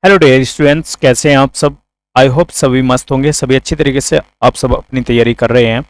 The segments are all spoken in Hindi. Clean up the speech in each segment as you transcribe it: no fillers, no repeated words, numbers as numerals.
हेलो डियर स्टूडेंट्स, कैसे हैं आप सब। आई होप सभी मस्त होंगे, सभी अच्छी तरीके से आप सब अपनी तैयारी कर रहे हैं।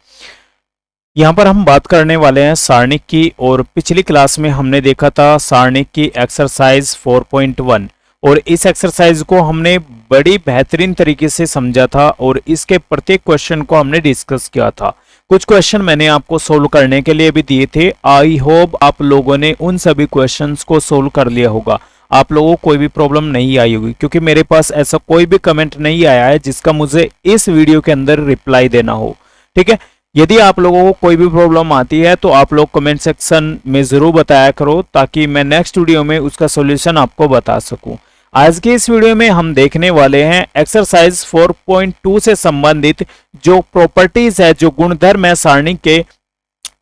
यहाँ पर हम बात करने वाले हैं सारणिक की। और पिछली क्लास में हमने देखा था सारणिक की एक्सरसाइज 4.1 और इस एक्सरसाइज को हमने बड़ी बेहतरीन तरीके से समझा था और इसके प्रत्येक क्वेश्चन को हमने डिस्कस किया था। कुछ क्वेश्चन मैंने आपको सोल्व करने के लिए भी दिए थे। आई होप आप लोगों ने उन सभी क्वेश्चंस को सोल्व कर लिया होगा। आप लोगों को कोई भी प्रॉब्लम नहीं आई होगी, क्योंकि मेरे पास ऐसा कोई भी कमेंट नहीं आया है जिसका मुझे इस वीडियो के अंदर रिप्लाई देना हो। ठीक है, यदि आप लोगों को कोई भी प्रॉब्लम आती है तो आप लोग कमेंट सेक्शन में जरूर बताया करो, ताकि मैं नेक्स्ट वीडियो में उसका सॉल्यूशन आपको बता सकूं। आज के इस वीडियो में हम देखने वाले हैं एक्सरसाइज 4.2 से संबंधित जो प्रॉपर्टीज है, जो गुणधर्म है सारणी के,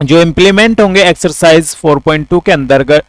जो इंप्लीमेंट होंगे एक्सरसाइज 4.2 के अंतर्गत,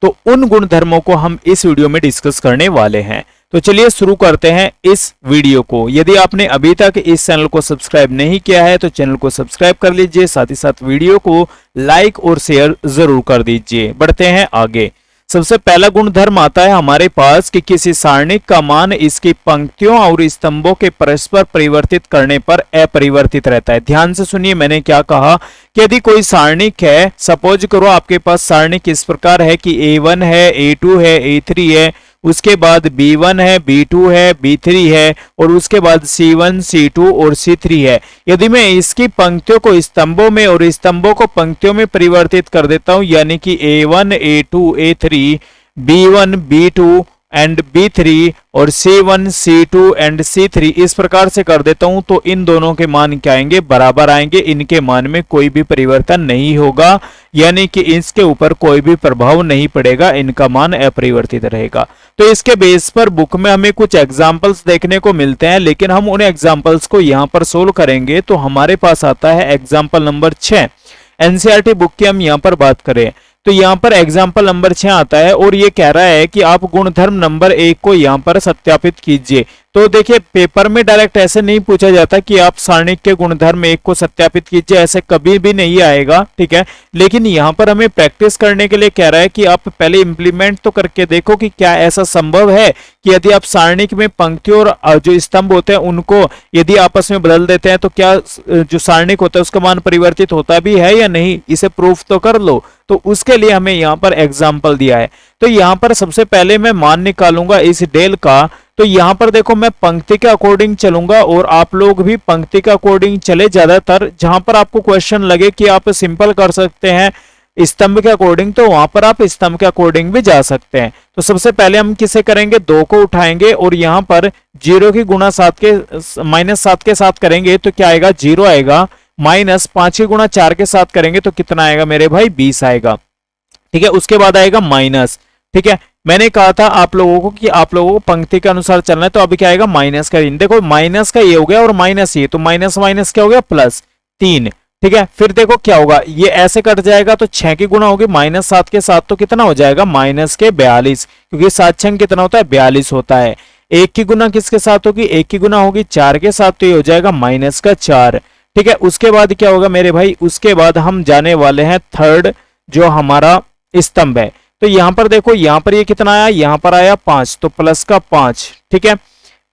तो उन गुणधर्मों को हम इस वीडियो में डिस्कस करने वाले हैं। तो चलिए शुरू करते हैं इस वीडियो को। यदि आपने अभी तक इस चैनल को सब्सक्राइब नहीं किया है तो चैनल को सब्सक्राइब कर लीजिए, साथ ही साथ वीडियो को लाइक और शेयर जरूर कर दीजिए। बढ़ते हैं आगे। सबसे पहला गुणधर्म आता है हमारे पास कि किसी सारणिक का मान इसकी पंक्तियों और स्तंभों के परस्पर परिवर्तित करने पर अपरिवर्तित रहता है। ध्यान से सुनिए, मैंने क्या कहा कि यदि कोई सारणिक है, सपोज करो आपके पास सारणिक इस प्रकार है कि A1 है, A2 है, A3 है, उसके बाद B1 है, B2 है, B3 है और उसके बाद C1, C2 और C3 है। यदि मैं इसकी पंक्तियों को स्तंभों में और स्तंभों को पंक्तियों में परिवर्तित कर देता हूं, यानी कि A1, A2, A3, B1, B2 and B3 और C1, C2 एंड C3 इस प्रकार से कर देता हूं, तो इन दोनों के मान क्या आएंगे? बराबर आएंगे। इनके मान में कोई भी परिवर्तन नहीं होगा, यानी कि इसके ऊपर कोई भी प्रभाव नहीं पड़ेगा, इनका मान अपरिवर्तित रहेगा। तो इसके बेस पर बुक में हमें कुछ एग्जाम्पल्स देखने को मिलते हैं, लेकिन हम उन एग्जाम्पल्स को यहां पर सोल्व करेंगे। तो हमारे पास आता है एग्जाम्पल नंबर 6। एनसीईआरटी बुक की हम यहां पर बात करें तो यहां पर एग्जाम्पल नंबर 6 आता है और ये कह रहा है कि आप गुणधर्म नंबर 1 को यहां पर सत्यापित कीजिए। तो देखिए, पेपर में डायरेक्ट ऐसे नहीं पूछा जाता कि आप सारणिक के गुणधर्म 1 को सत्यापित कीजिए, ऐसे कभी भी नहीं आएगा। ठीक है, लेकिन यहां पर हमें प्रैक्टिस करने के लिए कह रहा है कि आप पहले इंप्लीमेंट तो करके देखो कि क्या ऐसा संभव है कि यदि आप सारणिक में पंक्तियों और जो स्तंभ होते हैं उनको यदि आपस में बदल देते हैं तो क्या जो सारणिक होता है उसका मान परिवर्तित होता भी है या नहीं, इसे प्रूफ तो कर लो। तो उसके लिए हमें यहां पर एग्जाम्पल दिया है। तो यहां पर सबसे पहले मैं मान निकालूंगा इस डेल का। तो यहां पर देखो, मैं पंक्ति के अकॉर्डिंग चलूंगा और आप लोग भी पंक्ति के अकॉर्डिंग चले। ज्यादातर जहां पर आपको क्वेश्चन लगे कि आप सिंपल कर सकते हैं स्तंभ के अकॉर्डिंग, तो वहां पर आप स्तंभ के अकॉर्डिंग भी जा सकते हैं। तो सबसे पहले हम किसे करेंगे? 2 को उठाएंगे और यहां पर 0 की गुणा -7 के साथ करेंगे तो क्या आएगा? 0 आएगा। -5 की गुणा 4 के साथ करेंगे तो कितना आएगा मेरे भाई? 20 आएगा। ठीक है, उसके बाद आएगा माइनस। ठीक है, मैंने कहा था आप लोगों को कि आप लोगों को पंक्ति के अनुसार चलना है, तो अभी क्या आएगा? माइनस का 3। देखो, माइनस का ये हो गया और माइनस ये, तो माइनस माइनस क्या हो गया? +3। ठीक है, फिर देखो क्या होगा, ये ऐसे कट जाएगा तो 6 की गुणा होगी -7 के साथ, तो कितना हो जाएगा? -42, क्योंकि 7 6 कितना होता है? 42 होता है। 1 की गुणा किसके साथ होगी? 1 की गुणा होगी 4 के साथ, तो ये हो जाएगा -4। ठीक है, उसके बाद क्या होगा मेरे भाई? उसके बाद हम जाने वाले हैं थर्ड, जो हमारा स्तंभ है। तो यहां पर देखो, यहां पर ये कितना आया? यहां पर आया 5, तो प्लस का 5। ठीक है,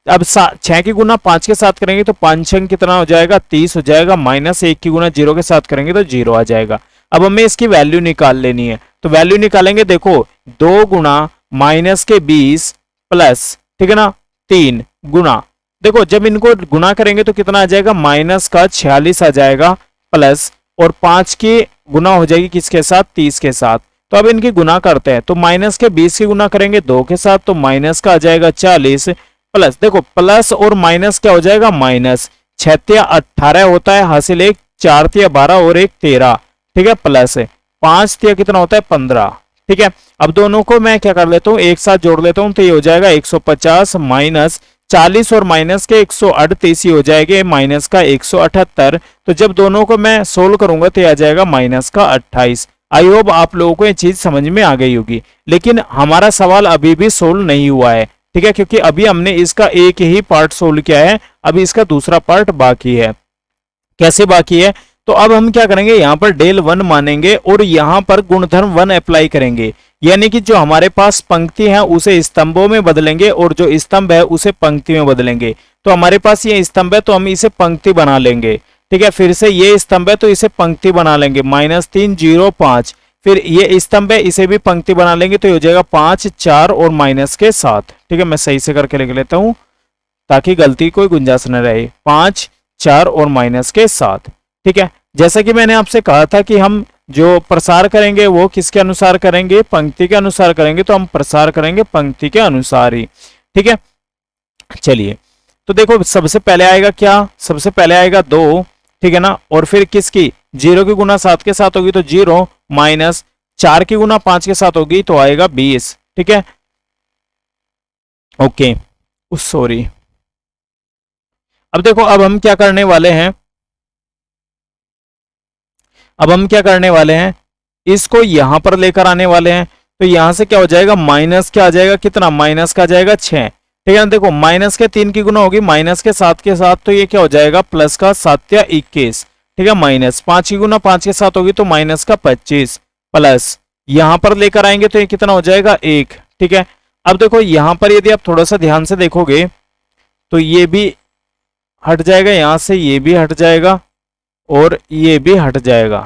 अब 6 की गुना 5 के साथ करेंगे तो 5 6 कितना हो जाएगा? 30 हो जाएगा। -1 की गुना 0 के साथ करेंगे तो 0 आ जाएगा। अब हमें इसकी वैल्यू निकाल लेनी है, तो वैल्यू निकालेंगे। देखो, 2 गुणा -20 प्लस, ठीक है ना, 3 गुणा, देखो जब इनको गुना करेंगे तो कितना आ जाएगा? -46 आ जाएगा प्लस, और 5 की गुना हो जाएगी किसके साथ? 30 के साथ। तो अब इनकी गुना करते हैं, तो -20 की गुना करेंगे 2 के साथ, तो माइनस का आ जाएगा 40 प्लस, देखो प्लस और माइनस क्या हो जाएगा? माइनस। 6 तिया 18 होता है, हासिल 1, 4 तिया 12 और 1 13। ठीक है, प्लस 5 तिया कितना होता है? 15। ठीक है, अब दोनों को मैं क्या कर लेता हूँ? एक साथ जोड़ लेता हूँ, तो ये हो जाएगा 150 माइनस 40 और माइनस के 138 ही हो जाएंगे, माइनस का 178। तो जब दोनों को मैं सोल्व करूंगा तो आ जाएगा -28। आई होप आप लोगों को ये चीज समझ में आ गई होगी, लेकिन हमारा सवाल अभी भी सोल्व नहीं हुआ है। ठीक है, क्योंकि अभी हमने इसका एक ही पार्ट सोल्व किया है, अभी इसका दूसरा पार्ट बाकी है। कैसे बाकी है? तो अब हम क्या करेंगे? यहां पर डेल 1 मानेंगे और यहां पर गुणधर्म 1 अप्लाई करेंगे। यानी कि जो हमारे पास पंक्ति है उसे स्तंभों में बदलेंगे और जो स्तंभ है उसे पंक्ति में बदलेंगे। तो हमारे पास ये स्तंभ है तो हम इसे पंक्ति बना लेंगे। ठीक है, फिर से ये स्तंभ है तो इसे पंक्ति बना लेंगे, -3 0 5। फिर ये स्तंभ है इसे भी पंक्ति बना लेंगे तो ये हो जाएगा 5 4 और माइनस के 7। ठीक है, मैं सही से करके लिख लेता हूं ताकि गलती कोई गुंजाइश न रहे। 5 4 और माइनस के 7। ठीक है, जैसा कि मैंने आपसे कहा था कि हम जो प्रसार करेंगे वो किसके अनुसार करेंगे, पंक्ति के अनुसार करेंगे, तो हम प्रसार करेंगे पंक्ति के अनुसार ही। ठीक है, चलिए तो देखो सबसे पहले आएगा क्या, सबसे पहले आएगा 2। ठीक है ना, और फिर किसकी, 0 की गुना 7 के साथ होगी तो 0, माइनस 4 की गुना 5 के साथ होगी तो आएगा 20। ठीक है, ओके, सॉरी। अब देखो अब हम क्या करने वाले हैं, अब हम क्या करने वाले हैं, इसको यहां पर लेकर आने वाले हैं। तो यहां से क्या हो जाएगा, माइनस क्या आ जाएगा, कितना, माइनस का आ जाएगा 6। ठीक है ना, देखो माइनस के 3 की गुना होगी माइनस के 7 के साथ, तो ये क्या हो जाएगा, प्लस का 7 या 21। ठीक है, माइनस 5 की गुना 5 के साथ होगी तो माइनस का 25, प्लस यहां पर लेकर आएंगे तो ये कितना हो जाएगा, 1। ठीक है, अब देखो यहां पर यदि आप थोड़ा सा ध्यान से देखोगे तो ये भी हट जाएगा, यहां से ये भी हट जाएगा और ये भी हट जाएगा।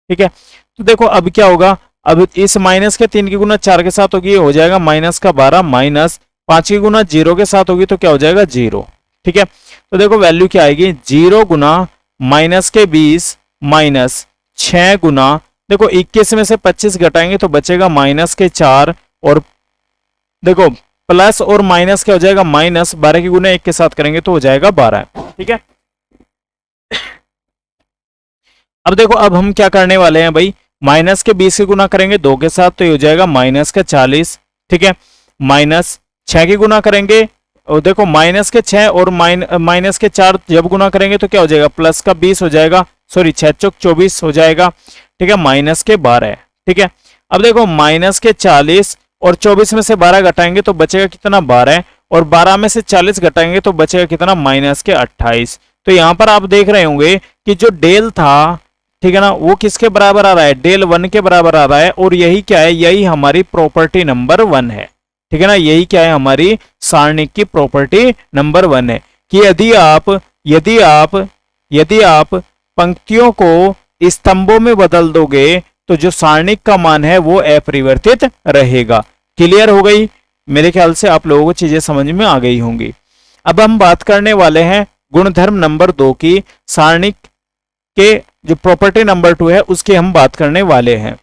ठीक है, तो देखो अब क्या होगा, अब इस माइनस के 3 की गुना 4 के साथ होगी, हो जाएगा माइनस का 12, माइनस 5 की गुना 0 के साथ होगी तो क्या हो जाएगा, 0। ठीक है, तो देखो वैल्यू क्या आएगी, 0 गुना माइनस के 20 माइनस 6 गुना, देखो 21 में से 25 घटाएंगे तो बचेगा माइनस के 4, और देखो प्लस और माइनस क्या हो जाएगा, माइनस 12 की गुना 1 के साथ करेंगे तो हो जाएगा 12। ठीक है, अब देखो अब हम क्या करने वाले हैं भाई, माइनस के 20 की गुना करेंगे 2 के साथ तो ये हो जाएगा माइनस का 40। ठीक है, माइनस 6 की गुना करेंगे, और देखो माइनस के 6 और माइनस के 4 जब गुना करेंगे तो क्या हो जाएगा, प्लस का 20 हो जाएगा, सॉरी 6 चौक 24 हो जाएगा। ठीक है, माइनस के 12। ठीक है, अब देखो माइनस के 40 और 24 में से 12 घटाएंगे तो बचेगा कितना, 12, और 12 में से 40 घटाएंगे तो बचेगा कितना, माइनस के 28। तो यहां पर आप देख रहे होंगे कि जो डेल था, ठीक है ना, वो किसके बराबर आ रहा है, डेल 1 के बराबर आ रहा है, और यही क्या है, यही हमारी प्रॉपर्टी नंबर 1 है। ठीक है ना, यही क्या है, हमारी सारणिक की प्रॉपर्टी नंबर 1 है कि यदि आप पंक्तियों को स्तंभों में बदल दोगे तो जो सारणिक का मान है वो अपरिवर्तित रहेगा। क्लियर हो गई, मेरे ख्याल से आप लोगों को चीजें समझ में आ गई होंगी। अब हम बात करने वाले हैं गुणधर्म नंबर 2 की, सारणिक के जो प्रॉपर्टी नंबर 2 है उसकी हम बात करने वाले हैं।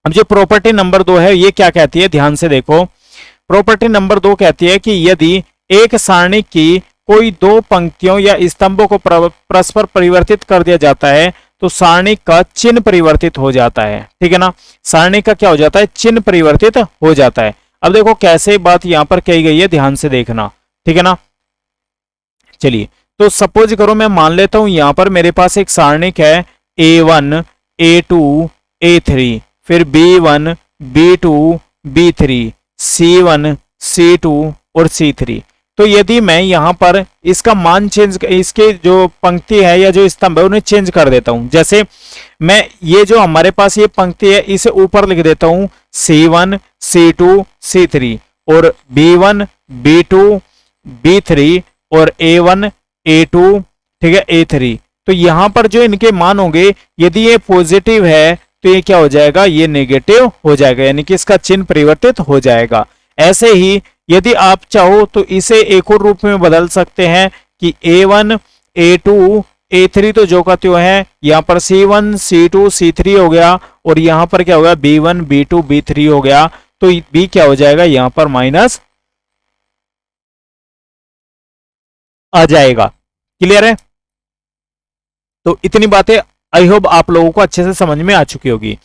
अब जो प्रॉपर्टी नंबर 2 है ये क्या कहती है, ध्यान से देखो। प्रॉपर्टी नंबर 2 कहती है कि यदि एक सारणी की कोई दो पंक्तियों या स्तंभों को परस्पर परिवर्तित कर दिया जाता है तो सारणी का चिन्ह परिवर्तित हो जाता है। ठीक है ना, सारणी का क्या हो जाता है, चिन्ह परिवर्तित हो जाता है। अब देखो कैसे बात यहां पर कही गई है, ध्यान से देखना। ठीक है ना, चलिए तो सपोज करो मैं मान लेता हूं यहां पर मेरे पास एक सारणिक है A1 A2 A3, फिर B1 B2 B3 C1 C2 और C3। तो यदि मैं यहां पर इसका मान चेंज, इसके जो पंक्ति है या जो स्तंभ है उन्हें चेंज कर देता हूं, जैसे मैं ये जो हमारे पास ये पंक्ति है इसे ऊपर लिख देता हूं C1 C2 C3 और B1 B2 B3 और A1 A2, ठीक है, A3। तो यहां पर जो इनके मान होंगे यदि ये पॉजिटिव है तो ये क्या हो जाएगा, ये नेगेटिव हो जाएगा, यानी कि इसका चिन्ह परिवर्तित हो जाएगा। ऐसे ही यदि आप चाहो तो इसे एक और रूप में बदल सकते हैं कि A1 A2 A3 तो जो का त्यों है, यहां पर C1 C2 C3 हो गया और यहां पर क्या होगा B1 B2 B3 हो गया। तो B क्या हो जाएगा, यहां पर माइनस आ जाएगा। क्लियर है, तो इतनी बातें आई होप आप लोगों को अच्छे से समझ में आ चुकी होगी।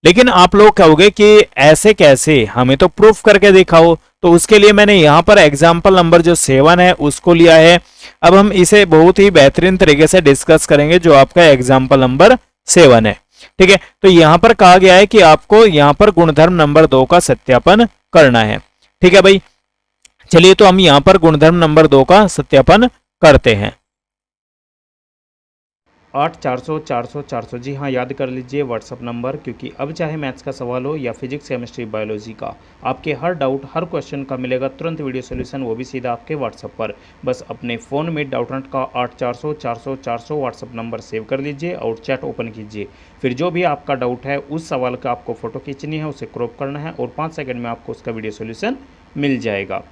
लेकिन आप लोग कहोगे कि ऐसे कैसे, हमें तो प्रूफ करके दिखाओ। तो उसके लिए मैंने यहां पर एग्जाम्पल नंबर जो 7 है उसको लिया है। अब हम इसे बहुत ही बेहतरीन तरीके से डिस्कस करेंगे जो आपका एग्जाम्पल नंबर 7 है। ठीक है, तो यहां पर कहा गया है कि आपको यहां पर गुणधर्म नंबर 2 का सत्यापन करना है। ठीक है भाई, चलिए तो हम यहां पर गुणधर्म नंबर 2 का सत्यापन करते हैं। 8400 जी हाँ, याद कर लीजिए व्हाट्सअप नंबर, क्योंकि अब चाहे मैथ्स का सवाल हो या फिजिक्स केमिस्ट्री बायोलॉजी का, आपके हर डाउट हर क्वेश्चन का मिलेगा तुरंत वीडियो सोल्यूशन, वो भी सीधा आपके व्हाट्सअप पर। बस अपने फ़ोन में डाउटनेट का 8400 व्हाट्सअप नंबर सेव कर लीजिए और चैट ओपन कीजिए। फिर जो भी आपका डाउट है उस सवाल का आपको फ़ोटो खींचनी है, उसे क्रॉप करना है और 5 सेकंड में आपको उसका वीडियो सोल्यूशन मिल जाएगा।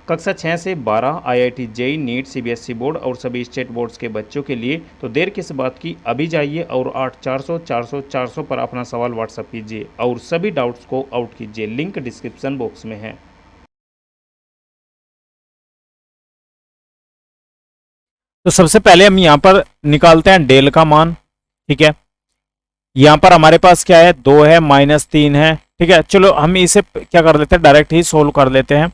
कक्षा 6 से 12 IIT JEE NEET CBSE board और सभी स्टेट बोर्ड्स के बच्चों के लिए, तो देर किस बात की, अभी जाइए और 8400 पर अपना सवाल व्हाट्सएप कीजिए और सभी डाउट्स को आउट कीजिए। लिंक डिस्क्रिप्शन बॉक्स में है। तो सबसे पहले हम यहाँ पर निकालते हैं डेल का मान। ठीक है, यहाँ पर हमारे पास क्या है, 2 है, -3 है। ठीक है, चलो हम इसे क्या कर लेते हैं, डायरेक्ट ही सोल्व कर लेते हैं।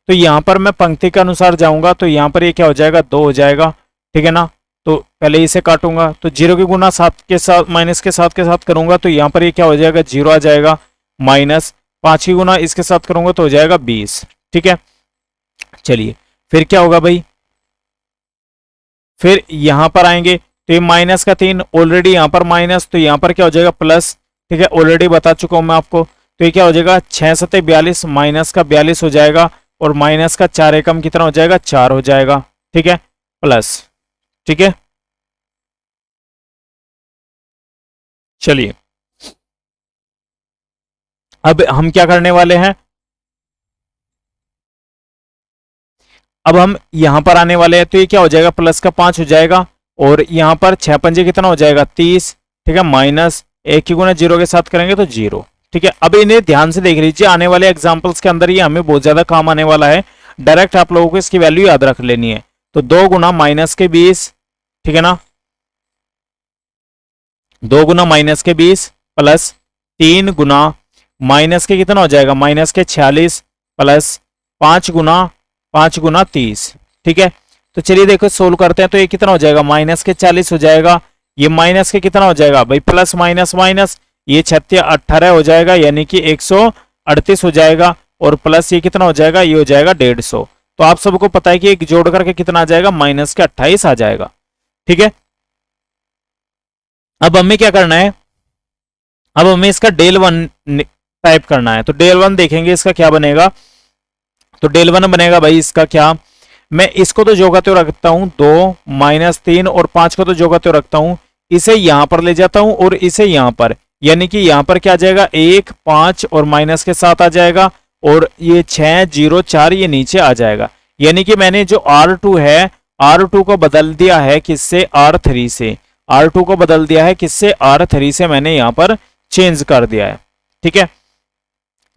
तो यहाँ पर मैं पंक्ति के अनुसार जाऊंगा, तो यहाँ पर ये क्या हो जाएगा, 2 हो जाएगा। ठीक है ना, तो पहले इसे काटूंगा, तो 0 की गुना 7 के साथ माइनस के साथ करूंगा, तो यहाँ पर ये क्या हो जाएगा, 0 आ जाएगा। माइनस 5 की गुना इसके साथ करूंगा तो हो जाएगा 20। ठीक है, चलिए फिर क्या होगा भाई, फिर यहां पर आएंगे तो ये माइनस का 3 ऑलरेडी यहाँ पर माइनस, तो यहाँ पर क्या हो जाएगा प्लस। ठीक है, ऑलरेडी बता चुका हूं मैं आपको। तो ये क्या हो जाएगा, 6 सत्ते 42, माइनस का 42 हो जाएगा और माइनस का 4 एकम कितना हो जाएगा, 4 हो जाएगा। ठीक है, प्लस। ठीक है, चलिए अब हम क्या करने वाले हैं, अब हम यहां पर आने वाले हैं, तो ये क्या हो जाएगा, प्लस का 5 हो जाएगा और यहां पर 6 पंजे कितना हो जाएगा, 30। ठीक है, माइनस 1 की गुना 0 के साथ करेंगे तो 0। ठीक है, अब इन्हें ध्यान से देख लीजिए, आने वाले एग्जाम्पल्स के अंदर ये हमें बहुत ज्यादा काम आने वाला है। डायरेक्ट आप लोगों को इसकी वैल्यू याद रख लेनी है। तो 2 गुना माइनस के 20, ठीक है ना, 2 गुना माइनस के 20 प्लस 3 गुना माइनस के कितना हो जाएगा, माइनस के 46 प्लस 5 गुना 30। ठीक है, तो चलिए देखो सोल्व करते हैं, तो ये कितना हो जाएगा, माइनस के 40 हो जाएगा, ये माइनस के कितना हो जाएगा भाई, प्लस माइनस माइनस, ये 36 18 हो जाएगा, यानी कि 138 हो जाएगा और प्लस ये कितना हो जाएगा, ये हो जाएगा 150। तो आप सबको पता है कि एक जोड़ करके कितना आ जाएगा, माइनस के 28 आ जाएगा। ठीक है, अब हमें क्या करना है, अब हमें इसका डेल वन टाइप करना है। तो डेल वन देखेंगे इसका क्या बनेगा, तो डेल वन बनेगा भाई इसका क्या, मैं इसको तो जो का त्यों रखता हूं, 2 -3 और 5 को तो जो का त्यों रखता हूं, इसे यहां पर ले जाता हूं और इसे यहां पर, यानी कि यहां पर क्या आ जाएगा, 1 5 और माइनस के साथ आ जाएगा और ये 6 0 4 ये नीचे आ जाएगा। यानी कि मैंने जो R2 है, R2 को बदल दिया है किससे, R3 से। R2 को बदल दिया है किससे, R3 से मैंने यहां पर चेंज कर दिया है। ठीक है,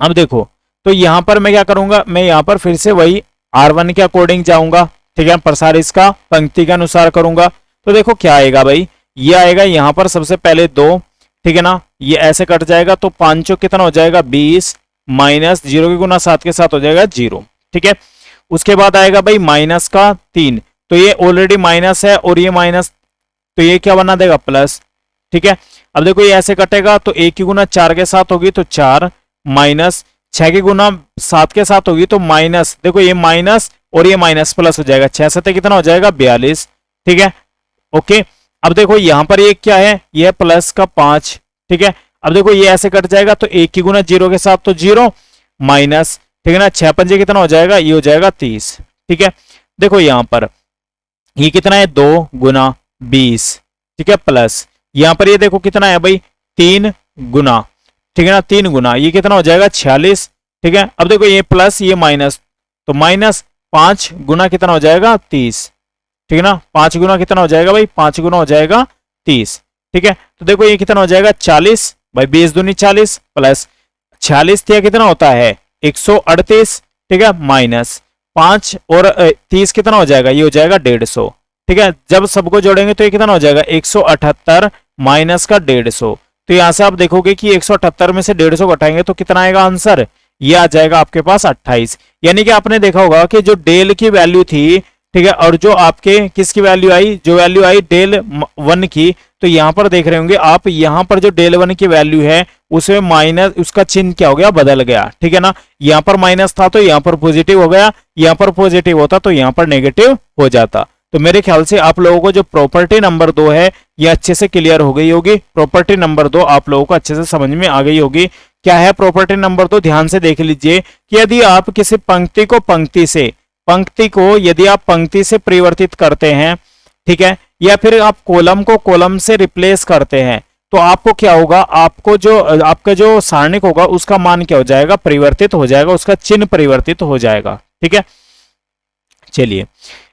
अब देखो, तो यहां पर मैं क्या करूंगा, मैं यहां पर फिर से वही R1 के अकॉर्डिंग जाऊंगा। ठीक है, प्रसार इसका पंक्ति के अनुसार करूंगा। तो देखो क्या आएगा भाई, ये आएगा यहां पर सबसे पहले 2, ठीक है ना, ये ऐसे कट जाएगा, तो 5 कितना हो जाएगा 20 माइनस 0 की गुना 7 के साथ हो जाएगा 0। ठीक है, उसके बाद आएगा भाई माइनस का 3, तो ये ऑलरेडी माइनस है और ये माइनस, तो ये क्या बना देगा, प्लस। ठीक है, अब देखो ये ऐसे कटेगा, तो 1 की गुना 4 के साथ होगी तो 4 माइनस 6 की गुना 7 के साथ होगी तो माइनस, देखो ये माइनस और ये माइनस प्लस हो जाएगा, 6 7 कितना हो जाएगा 42। ठीक है, ओके, अब देखो यहां पर ये क्या है, ये प्लस का 5। ठीक है, अब देखो ये ऐसे कट जाएगा, तो 1 की गुना 0 के साथ तो 0 माइनस, ठीक है ना, 6 पंजे कितना हो जाएगा, ये हो जाएगा 30। ठीक है, देखो यहां पर ये कितना है, 2 गुना 20। ठीक है, प्लस यहां पर ये देखो कितना है भाई, 3 गुना, ठीक है ना, 3 गुना ये कितना हो जाएगा 46। ठीक है, अब देखो ये प्लस ये माइनस, तो माइनस 5 गुना कितना हो जाएगा 30। ठीक है ना, 5 गुना कितना हो जाएगा भाई, 5 गुना हो जाएगा 30। ठीक है, तो देखो ये कितना हो जाएगा 40 भाई, 20 दूनी 40 प्लस 46 कितना होता है 138। ठीक है, माइनस 5 और 30 कितना हो जाएगा, ये हो जाएगा 150। ठीक है, जब सबको जोड़ेंगे तो ये कितना हो जाएगा 178 माइनस का 150। तो यहां से आप देखोगे कि 178 में से 150 घटाएंगे तो कितना आएगा आंसर, ये आ जाएगा आपके पास 28। यानी कि आपने देखा होगा कि जो डेल की वैल्यू थी, ठीक है, और जो आपके किसकी वैल्यू आई, जो वैल्यू आई डेल वन की, तो यहां पर देख रहे होंगे आप, यहां पर जो डेल वन की वैल्यू है उसमें माइनस, उसका चिन्ह क्या हो गया, बदल गया। ठीक है ना, यहां पर माइनस था तो यहां पर पॉजिटिव हो गया, यहां पर पॉजिटिव होता तो यहां पर नेगेटिव हो जाता। तो मेरे ख्याल से आप लोगों को जो प्रॉपर्टी नंबर 2 है ये अच्छे से क्लियर हो गई होगी। प्रॉपर्टी नंबर 2 आप लोगों को अच्छे से समझ में आ गई होगी। क्या है प्रॉपर्टी नंबर 2? ध्यान से देख लीजिए कि यदि आप किसी पंक्ति को यदि आप पंक्ति से परिवर्तित करते हैं, ठीक है, या फिर आप कॉलम को कॉलम से रिप्लेस करते हैं, तो आपको क्या होगा, आपका जो सारणिक होगा उसका मान क्या हो जाएगा, परिवर्तित हो जाएगा, उसका चिन्ह परिवर्तित हो जाएगा। ठीक है, चलिए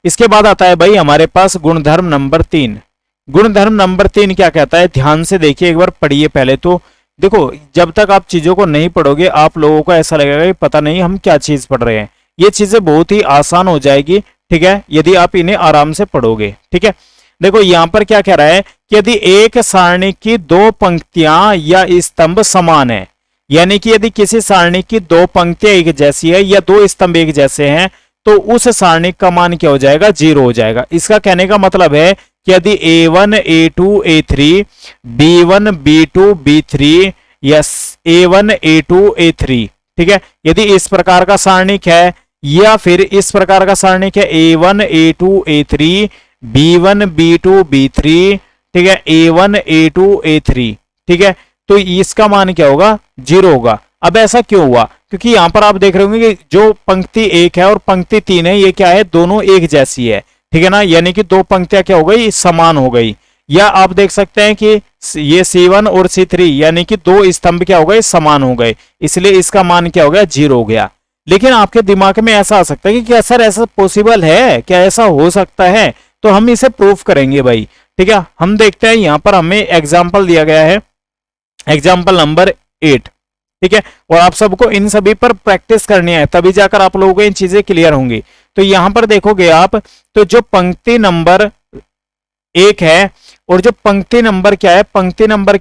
इसके बाद आता है भाई हमारे पास गुणधर्म नंबर 3। गुणधर्म नंबर 3 क्या कहता है? ध्यान से देखिए, एक बार पढ़िए पहले तो। देखो, जब तक आप चीजों को नहीं पढ़ोगे आप लोगों को ऐसा लगेगा कि पता नहीं हम क्या चीज पढ़ रहे हैं। ये चीजें बहुत ही आसान हो जाएगी, ठीक है, यदि आप इन्हें आराम से पढ़ोगे। ठीक है, देखो यहां पर क्या कह रहा है कि यदि एक सारणी की 2 पंक्तियां या स्तंभ समान है, यानी कि यदि किसी सारणी की 2 पंक्तियां एक जैसी है या 2 स्तंभ एक जैसे हैं, तो उस सारणी का मान क्या हो जाएगा, 0 हो जाएगा। इसका कहने का मतलब है कि यदि a1 a2 a3 b1 b2 b3 या a1 a2 a3, ठीक है, यदि इस प्रकार का सारणिक है या फिर इस प्रकार का सारणिक है a1 a2 a3 b1 b2 b3, ठीक है, a1 a2 a3, ठीक है, तो इसका मान क्या होगा, 0 होगा। अब ऐसा क्यों हुआ? क्योंकि यहां पर आप देख रहे होंगे कि जो पंक्ति 1 है और पंक्ति 3 है, ये क्या है, दोनों एक जैसी है। ठीक है ना, यानी कि 2 पंक्तियां क्या हो गई, समान हो गई। या आप देख सकते हैं कि ये C1 और C3 यानी कि 2 स्तंभ क्या हो गए, समान हो गए, इसलिए इसका मान क्या हो गया, 0 हो गया। लेकिन आपके दिमाग में ऐसा आ सकता है कि क्या सर ऐसा पॉसिबल है, क्या ऐसा हो सकता है? तो हम इसे प्रूफ करेंगे भाई। ठीक है, हम देखते हैं यहां पर हमें एग्जाम्पल दिया गया है, एग्जाम्पल नंबर 8। ठीक है, और आप सबको इन सभी पर प्रैक्टिस करनी है, तभी जाकर आप लोगों को इन चीजें क्लियर होंगी। तो यहां पर देखोगे आप, तो जो पंक्ति नंबर 1 है और जो पंक्ति नंबर क्या है, पंक्ति नंबर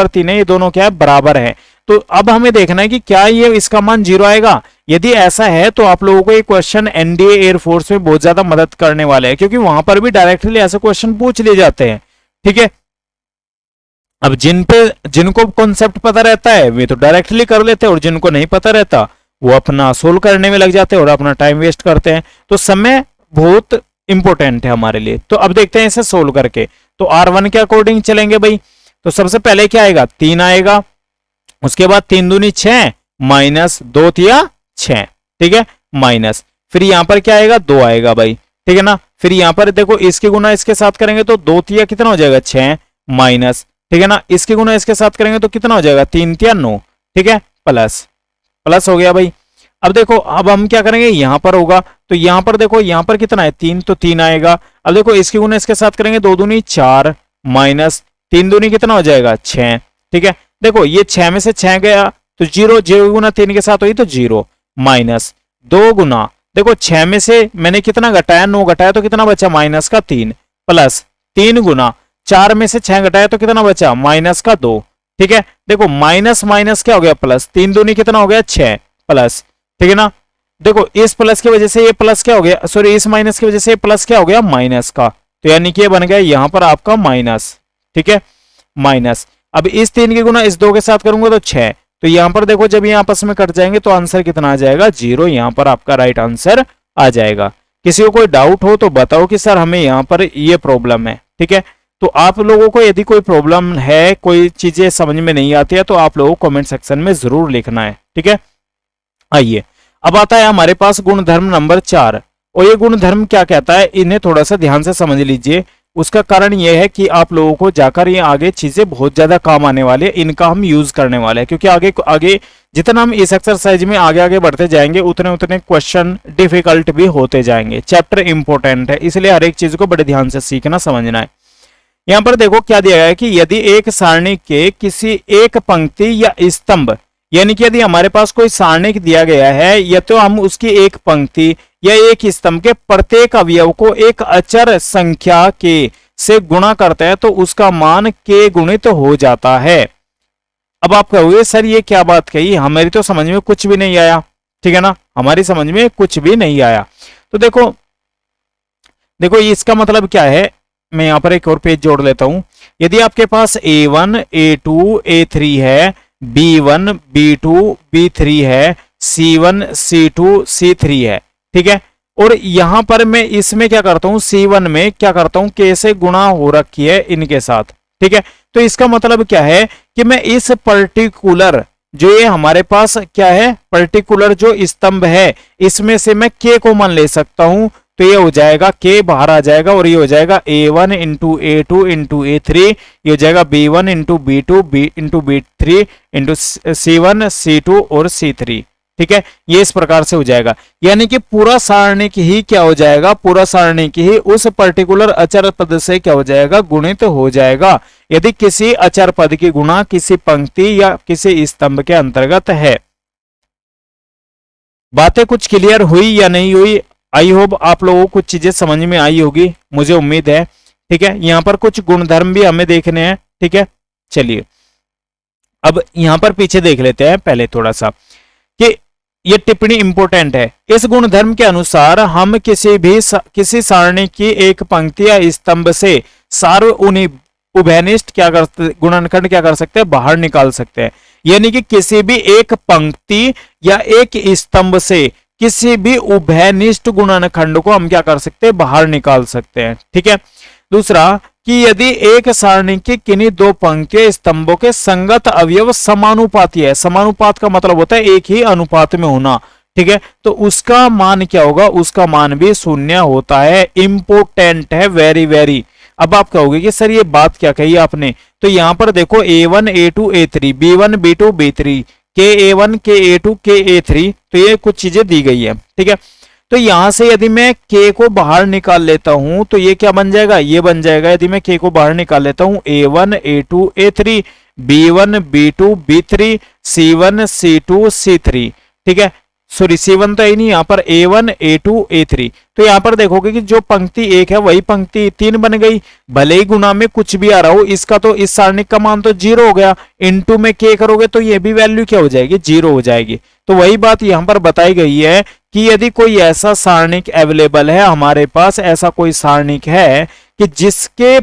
3 है, ये दोनों क्या है, बराबर है। तो अब हमें देखना है कि क्या ये इसका मान 0 आएगा। यदि ऐसा है तो आप लोगों को ये क्वेश्चन एनडीए एयरफोर्स में बहुत ज्यादा मदद करने वाले हैं, क्योंकि वहां पर भी डायरेक्टली ऐसे क्वेश्चन पूछ लिए जाते हैं। ठीक है, अब जिनको कॉन्सेप्ट पता रहता है वे तो डायरेक्टली कर लेते हैं, और जिनको नहीं पता रहता वो अपना सोल्व करने में लग जाते हैं और अपना टाइम वेस्ट करते हैं। तो समय बहुत इंपॉर्टेंट है हमारे लिए। तो अब देखते हैं इसे सोल्व करके। तो R1 के अकॉर्डिंग चलेंगे भाई। तो सबसे पहले क्या आएगा, 3 आएगा, उसके बाद 3 दूनी 6 माइनस 2 तिया 6, ठीक है, माइनस, फिर यहां पर क्या आएगा, 2 आएगा भाई। ठीक है ना, फिर यहां पर देखो इसके गुना इसके साथ करेंगे तो 2 तिया कितना हो जाएगा, 6 माइनस, ठीक है ना, इसके गुना इसके साथ करेंगे तो कितना हो जाएगा, 3 तिया 9, ठीक है, प्लस प्लस हो गया भाई। अब देखो, अब हम क्या करेंगे, यहां पर होगा तो यहां पर देखो, यहां पर कितना है, 3, तो 3 आएगा। अब देखो इसके गुना इसके साथ करेंगे, 2 दूनी 4 माइनस 3 दूनी कितना हो जाएगा, 6, ठीक है। देखो ये 6 में से 6 गया तो 0, 0 गुना 3 के साथ हुई तो 0, माइनस 2 गुना, देखो 6 में से मैंने कितना घटाया, 9 घटाया तो कितना बचा, माइनस का 3, प्लस 3 गुना 4 में से 6 घटाया तो कितना बचा, माइनस का 2, ठीक है। देखो माइनस माइनस क्या हो गया, प्लस, 3 दूनी कितना हो गया, 6 प्लस, ठीक है ना। देखो इस प्लस की वजह से ये प्लस क्या हो गया, सॉरी इस माइनस की वजह से ये प्लस क्या हो गया, माइनस का, तो यानी कि ये बन गया यहां पर आपका माइनस, ठीक है, माइनस। अब इस 3 के गुना इस 2 के साथ करूंगा तो 6, तो यहां पर देखो जब ये आपस में कट जाएंगे तो आंसर कितना आ जाएगा, 0, यहां पर आपका राइट आंसर आ जाएगा। किसी को कोई डाउट हो तो बताओ कि सर हमें यहां पर ये प्रॉब्लम है, ठीक है। तो आप लोगों को यदि कोई प्रॉब्लम है, कोई चीजें समझ में नहीं आती है, तो आप लोगों को कमेंट सेक्शन में जरूर लिखना है, ठीक है। आइए अब आता है हमारे पास गुणधर्म नंबर 4, और ये गुणधर्म क्या कहता है, इन्हें थोड़ा सा ध्यान से समझ लीजिए। उसका कारण यह है कि आप लोगों को जाकर ये आगे चीजें बहुत ज्यादा काम आने वाले हैं, इनका हम यूज करने वाले हैं, क्योंकि आगे आगे जितना हम इस एक्सरसाइज में आगे आगे बढ़ते जाएंगे उतने उतने क्वेश्चन डिफिकल्ट भी होते जाएंगे। चैप्टर इंपॉर्टेंट है, इसलिए हर एक चीज को बड़े ध्यान से सीखना समझना है। यहां पर देखो क्या दिया गया है कि यदि एक सारणी के किसी एक पंक्ति या स्तंभ, यानी कि यदि हमारे पास कोई सारणिक दिया गया है, या तो हम उसकी एक पंक्ति या एक स्तंभ के प्रत्येक अवयव को एक अचर संख्या के से गुणा करते हैं तो उसका मान के गुणित हो जाता है। अब आप कहोगे सर ये क्या बात कही, हमारी तो समझ में कुछ भी नहीं आया, ठीक है ना, हमारी समझ में कुछ भी नहीं आया। तो देखो देखो इसका मतलब क्या है, मैं यहां पर एक और पेज जोड़ लेता हूं। यदि आपके पास A1 A2 A3 है, B1 B2 B3 है, C1 C2 C3 है, ठीक है, और यहां पर मैं इसमें क्या करता हूं, C1 में क्या करता हूं, K से गुणा हो रखी है इनके साथ, ठीक है। तो इसका मतलब क्या है कि मैं इस पर्टिकुलर जो ये हमारे पास क्या है, पर्टिकुलर जो स्तंभ है, इसमें से मैं K को मान ले सकता हूं। तो ये हो जाएगा K बाहर आ जाएगा और ये हो जाएगा A1 into A2 into A3, ये हो जाएगा B1 into B2 into B3 into C1 C2 और C3, ठीक है। ये इस प्रकार से हो जाएगा, यानी कि पूरा सारणिक ही क्या हो जाएगा, पूरा सारणिक ही उस पर्टिकुलर अचर पद से क्या हो जाएगा, गुणित हो जाएगा, यदि किसी अचर पद की गुणा किसी पंक्ति या किसी स्तंभ के अंतर्गत है। बातें कुछ क्लियर हुई या नहीं हुई? आई होप आप लोगों को कुछ चीजें समझ में आई होगी, मुझे उम्मीद है, ठीक है। यहां पर कुछ गुणधर्म भी हमें देखने हैं, ठीक है। चलिए अब यहां पर पीछे देख लेते हैं पहले थोड़ा सा कि ये टिप्पणी इंपोर्टेंट है। इस गुणधर्म के अनुसार हम किसी सारणी की एक पंक्ति या स्तंभ से उभयनिष्ठ क्या कर गुणनखंड क्या कर सकते हैं, बाहर निकाल सकते हैं। यानी कि किसी भी एक पंक्ति या एक स्तंभ से किसी भी उभयनिष्ठ गुणनखंड को हम क्या कर सकते हैं, बाहर निकाल सकते हैं, ठीक है। दूसरा कि यदि एक सारणी की किन्हीं दो पंक्तियों स्तंभों के संगत अवयव समानुपाती है, समानुपात का मतलब होता है एक ही अनुपात में होना, ठीक है, तो उसका मान क्या होगा, उसका मान भी शून्य होता है। इंपोर्टेंट है, वेरी वेरी। अब आप कहोगे कि सर ये बात क्या कही आपने, तो यहां पर देखो A1 A2 A3 B1 B2 B3 KA1 KA2 KA3, तो ये कुछ चीजें दी गई है, ठीक है। तो यहां से यदि मैं K को बाहर निकाल लेता हूं तो ये क्या बन जाएगा, ये बन जाएगा, यदि मैं K को बाहर निकाल लेता हूं A1 A2 A3 B1 B2 B3 C1 C2 C3, ठीक है। सॉरी C1 तो है नहीं, यहां पर A1 A2 A3, तो यहां पर देखोगे कि जो पंक्ति एक है वही पंक्ति 3 बन गई, भले ही गुना में कुछ भी आ रहा हो, इसका तो इस सारणिक का मान तो 0 हो गया, इनटू में K करोगे तो ये भी वैल्यू क्या हो जाएगी, 0 हो जाएगी। तो वही बात यहां पर बताई गई है कि यदि कोई ऐसा सारणिक अवेलेबल है हमारे पास, ऐसा कोई सारणिक है कि जिसकी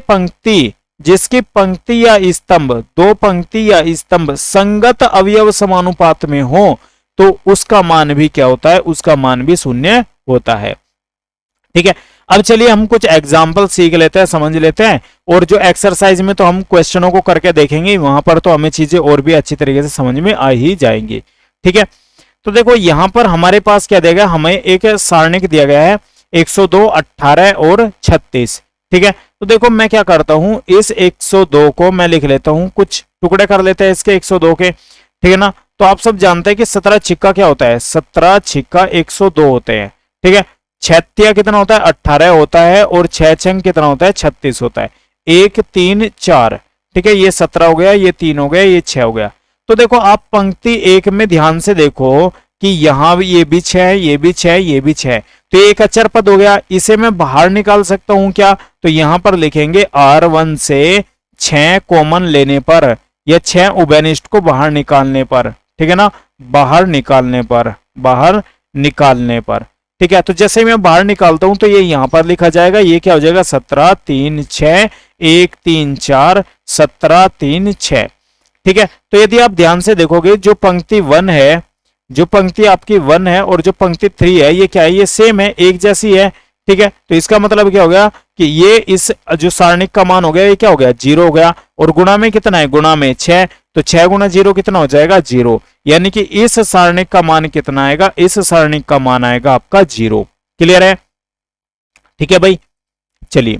पंक्ति या स्तंभ, दो पंक्ति या स्तंभ संगत अवयव समानुपात में हो, तो उसका मान भी क्या होता है, उसका मान भी शून्य होता है, ठीक है। अब चलिए हम कुछ एग्जाम्पल सीख लेते हैं, समझ लेते हैं, और जो एक्सरसाइज में तो हम क्वेश्चनों को करके देखेंगे, वहां पर तो हमें चीजें और भी अच्छी तरीके से समझ में आ ही जाएंगी, ठीक है। तो देखो यहां पर हमारे पास क्या देगा, हमें एक सारणिक दिया गया है 102 18 और 36, ठीक है। तो देखो मैं क्या करता हूं, इस 102 को मैं लिख लेता हूं, कुछ टुकड़े कर लेते हैं इसके 102 के, ठीक है ना। तो आप सब जानते हैं कि 17 छिक्का क्या होता है, 17 छिक्का 102 होते हैं, ठीक है। 6 कितना होता है, 18 होता है, और 6 छंग कितना होता है, 36 होता है। 1 3 4, ठीक है, ये 17 हो गया, ये 3 हो गया, ये 6 हो गया। तो देखो आप पंक्ति एक में ध्यान से देखो कि यहां भी ये भी 6 है, ये भी 6 है, ये भी 6 है, तो एक अचर पद हो गया, इसे मैं बाहर निकाल सकता हूं क्या, तो यहां पर लिखेंगे R1 से 6 कॉमन लेने पर या 6 उभयनिष्ठ को बाहर निकालने पर, ठीक है ना, बाहर निकालने पर, ठीक है। तो जैसे ही मैं बाहर निकालता हूं तो ये यहां पर लिखा जाएगा, ये क्या हो जाएगा, 17 3 6 1 3 4 17 3 6, ठीक है। तो यदि आप ध्यान से देखोगे जो पंक्ति 1 है, जो पंक्ति आपकी 1 है और जो पंक्ति 3 है, ये क्या है, ये सेम है, एक जैसी है, ठीक है। तो इसका मतलब क्या हो गया कि ये इस जो सारणिक का मान हो गया, ये क्या हो गया, 0 हो गया, और गुणा में कितना है, गुणा में 6, तो 6 गुणा 0 कितना हो जाएगा, 0, यानी कि इस सारणिक का मान कितना आएगा, इस सारणिक का मान आएगा आपका 0। क्लियर है, ठीक है भाई। चलिए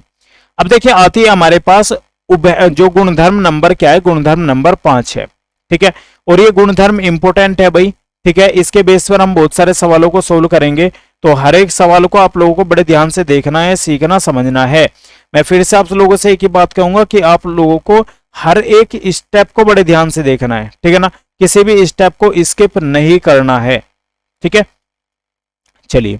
अब देखिए आती है हमारे पास जो गुणधर्म नंबर क्या है, गुणधर्म नंबर 5 है, ठीक है। और ये गुणधर्म इंपोर्टेंट है भाई, ठीक है, इसके बेस पर हम बहुत सारे सवालों को सोल्व करेंगे, तो हर एक सवाल को आप लोगों को बड़े ध्यान से देखना है, सीखना समझना है। मैं फिर से आप लोगों से एक ही बात कहूंगा कि आप लोगों को हर एक स्टेप को बड़े ध्यान से देखना है, ठीक है ना, किसी भी स्टेप को स्किप नहीं करना है, ठीक है। चलिए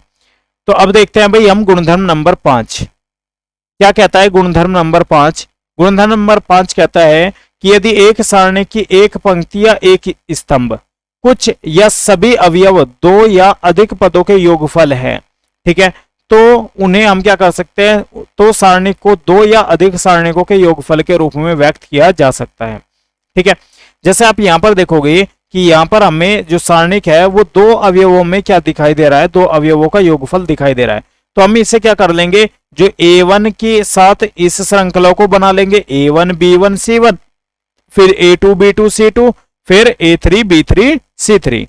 तो अब देखते हैं भाई हम गुणधर्म नंबर 5 क्या कहता है। गुणधर्म नंबर 5, गुणधर्म नंबर 5 कहता है कि यदि एक सारणी की एक पंक्ति या एक स्तंभ कुछ या सभी अवयव दो या अधिक पदों के योगफल है, ठीक है, तो उन्हें हम क्या कर सकते हैं, तो सारणी को दो या अधिक सारणिकों के योगफल के रूप में व्यक्त किया जा सकता है, ठीक है। जैसे आप यहां पर देखोगे कि यहाँ पर हमें जो सारणिक है वो दो अवयवों में क्या दिखाई दे रहा है, दो अवयवों का योगफल दिखाई दे रहा है। तो हम इसे क्या कर लेंगे, जो A1 के साथ इस श्रृंखला को बना लेंगे, A1 B1 C1, फिर A2 B2 C2, फिर A3 B3 C3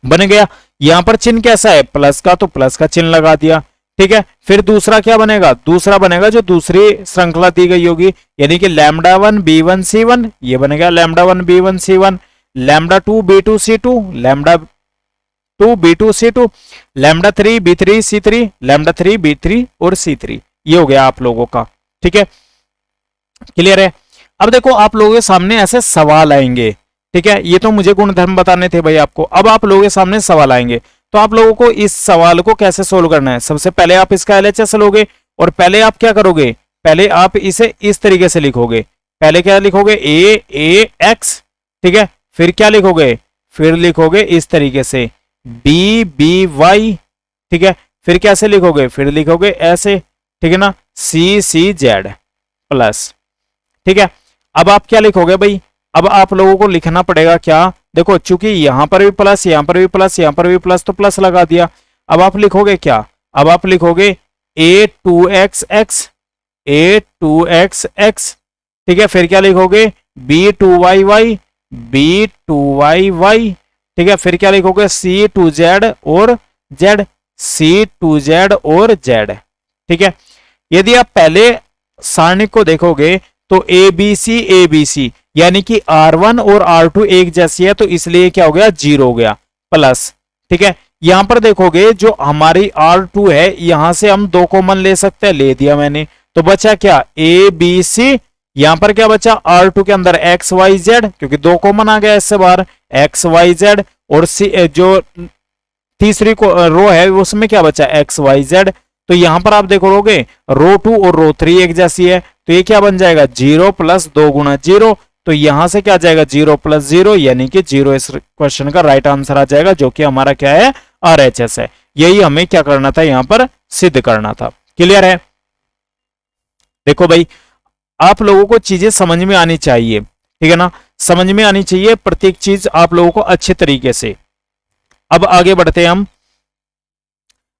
बन गया। यहां पर चिन्ह कैसा है, प्लस का, तो प्लस का चिन्ह लगा दिया। ठीक है, फिर दूसरा क्या बनेगा, दूसरा बनेगा जो दूसरी श्रृंखला दी गई होगी, यानी कि λ1 B1 C1, ये बनेगा λ1 B1 C1, λ2 B2 C2, λ2 B2 C2, λ3 B3 C3, λ3 B3 और C3, ये हो गया आप लोगों का। ठीक है, क्लियर है। अब देखो आप लोगों के सामने ऐसे सवाल आएंगे। ठीक है, ये तो मुझे गुणधर्म बताने थे भाई आपको, अब आप लोगों के सामने सवाल आएंगे, तो आप लोगों को इस सवाल को कैसे सोल्व करना है। सबसे पहले आप इसका LHS लोगे और पहले आप क्या करोगे, पहले आप इसे इस तरीके से लिखोगे। पहले क्या लिखोगे, AX, ठीक है, फिर क्या लिखोगे, फिर लिखोगे इस तरीके से BBY, ठीक है, फिर कैसे लिखोगे, फिर लिखोगे ऐसे, ठीक है ना, CCZ प्लस। ठीक है, अब आप क्या लिखोगे भाई, अब आप लोगों को लिखना पड़ेगा क्या, देखो चूंकि यहां पर भी प्लस, यहां पर भी प्लस, यहां पर भी प्लस, तो प्लस लगा दिया। अब आप लिखोगे क्या, अब आप लिखोगे A2XX, A2XX, ठीक है, फिर क्या लिखोगे B2YY, B2YY, ठीक है, फिर क्या लिखोगे C2Z और Z, C2Z और Z। ठीक है, यदि आप पहले सारणिक को देखोगे तो ABC ABC, यानी कि R1 और R2 एक जैसी है, तो इसलिए क्या हो गया, 0 हो गया प्लस। ठीक है, यहां पर देखोगे जो हमारी R2 है, यहां से हम 2 कॉमन ले सकते हैं, ले दिया मैंने, तो बचा क्या ABC, यहां पर क्या बचा R2 के अंदर XYZ, क्योंकि 2 कॉमन आ गया इससे बाहर, XYZ, और जो तीसरी रो है उसमें क्या बचा XYZ। तो यहां पर आप देखोगे रो 2 और रो 3 एक जैसी है, तो ये क्या बन जाएगा 0 प्लस 2 गुना 0, तो यहां से क्या जाएगा 0 प्लस 0, यानी कि 0 इस क्वेश्चन का राइट आंसर आ जाएगा, जो कि हमारा क्या है, RHS है। यही हमें क्या करना था, यहां पर सिद्ध करना था। क्लियर है। देखो भाई आप लोगों को चीजें समझ में आनी चाहिए, ठीक है ना, समझ में आनी चाहिए प्रत्येक चीज आप लोगों को अच्छे तरीके से। अब आगे बढ़ते हैं हम।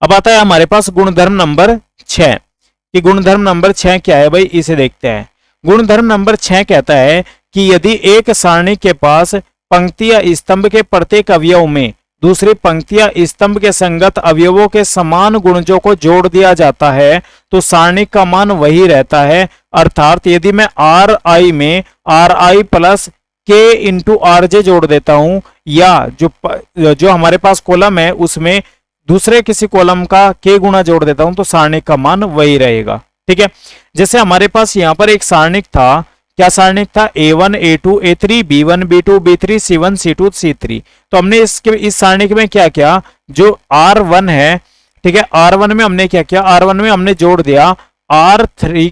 अब आता है हमारे पास गुणधर्म नंबर 6 कि गुणधर्म नंबर 6 क्या है भाई, इसे देखते हैं। गुणधर्म नंबर 6 कहता है कि यदि एक सारणी के पास पंक्ति या स्तंभ के प्रत्येक अवयव में दूसरी पंक्ति या स्तंभ के संगत अवयवों के समान गुणजों को जोड़ दिया जाता है तो सारणी का मान वही रहता है। अर्थात यदि मैं Ri में Ri plus K into RJ जोड़ देता हूं, या जो हमारे पास कॉलम है उसमें दूसरे किसी कॉलम का K गुणा जोड़ देता हूं, तो सारणी का मान वही रहेगा। ठीक है, जैसे हमारे पास यहां पर एक सारणिक था, क्या सारणिक था, A1 A2 A3 B1 B2 B3 C1 C2 C3। तो हमने इस सारणिक में क्या किया, जो R1 है, ठीक है, R1 में हमने क्या किया, R1 में हमने जोड़ दिया R3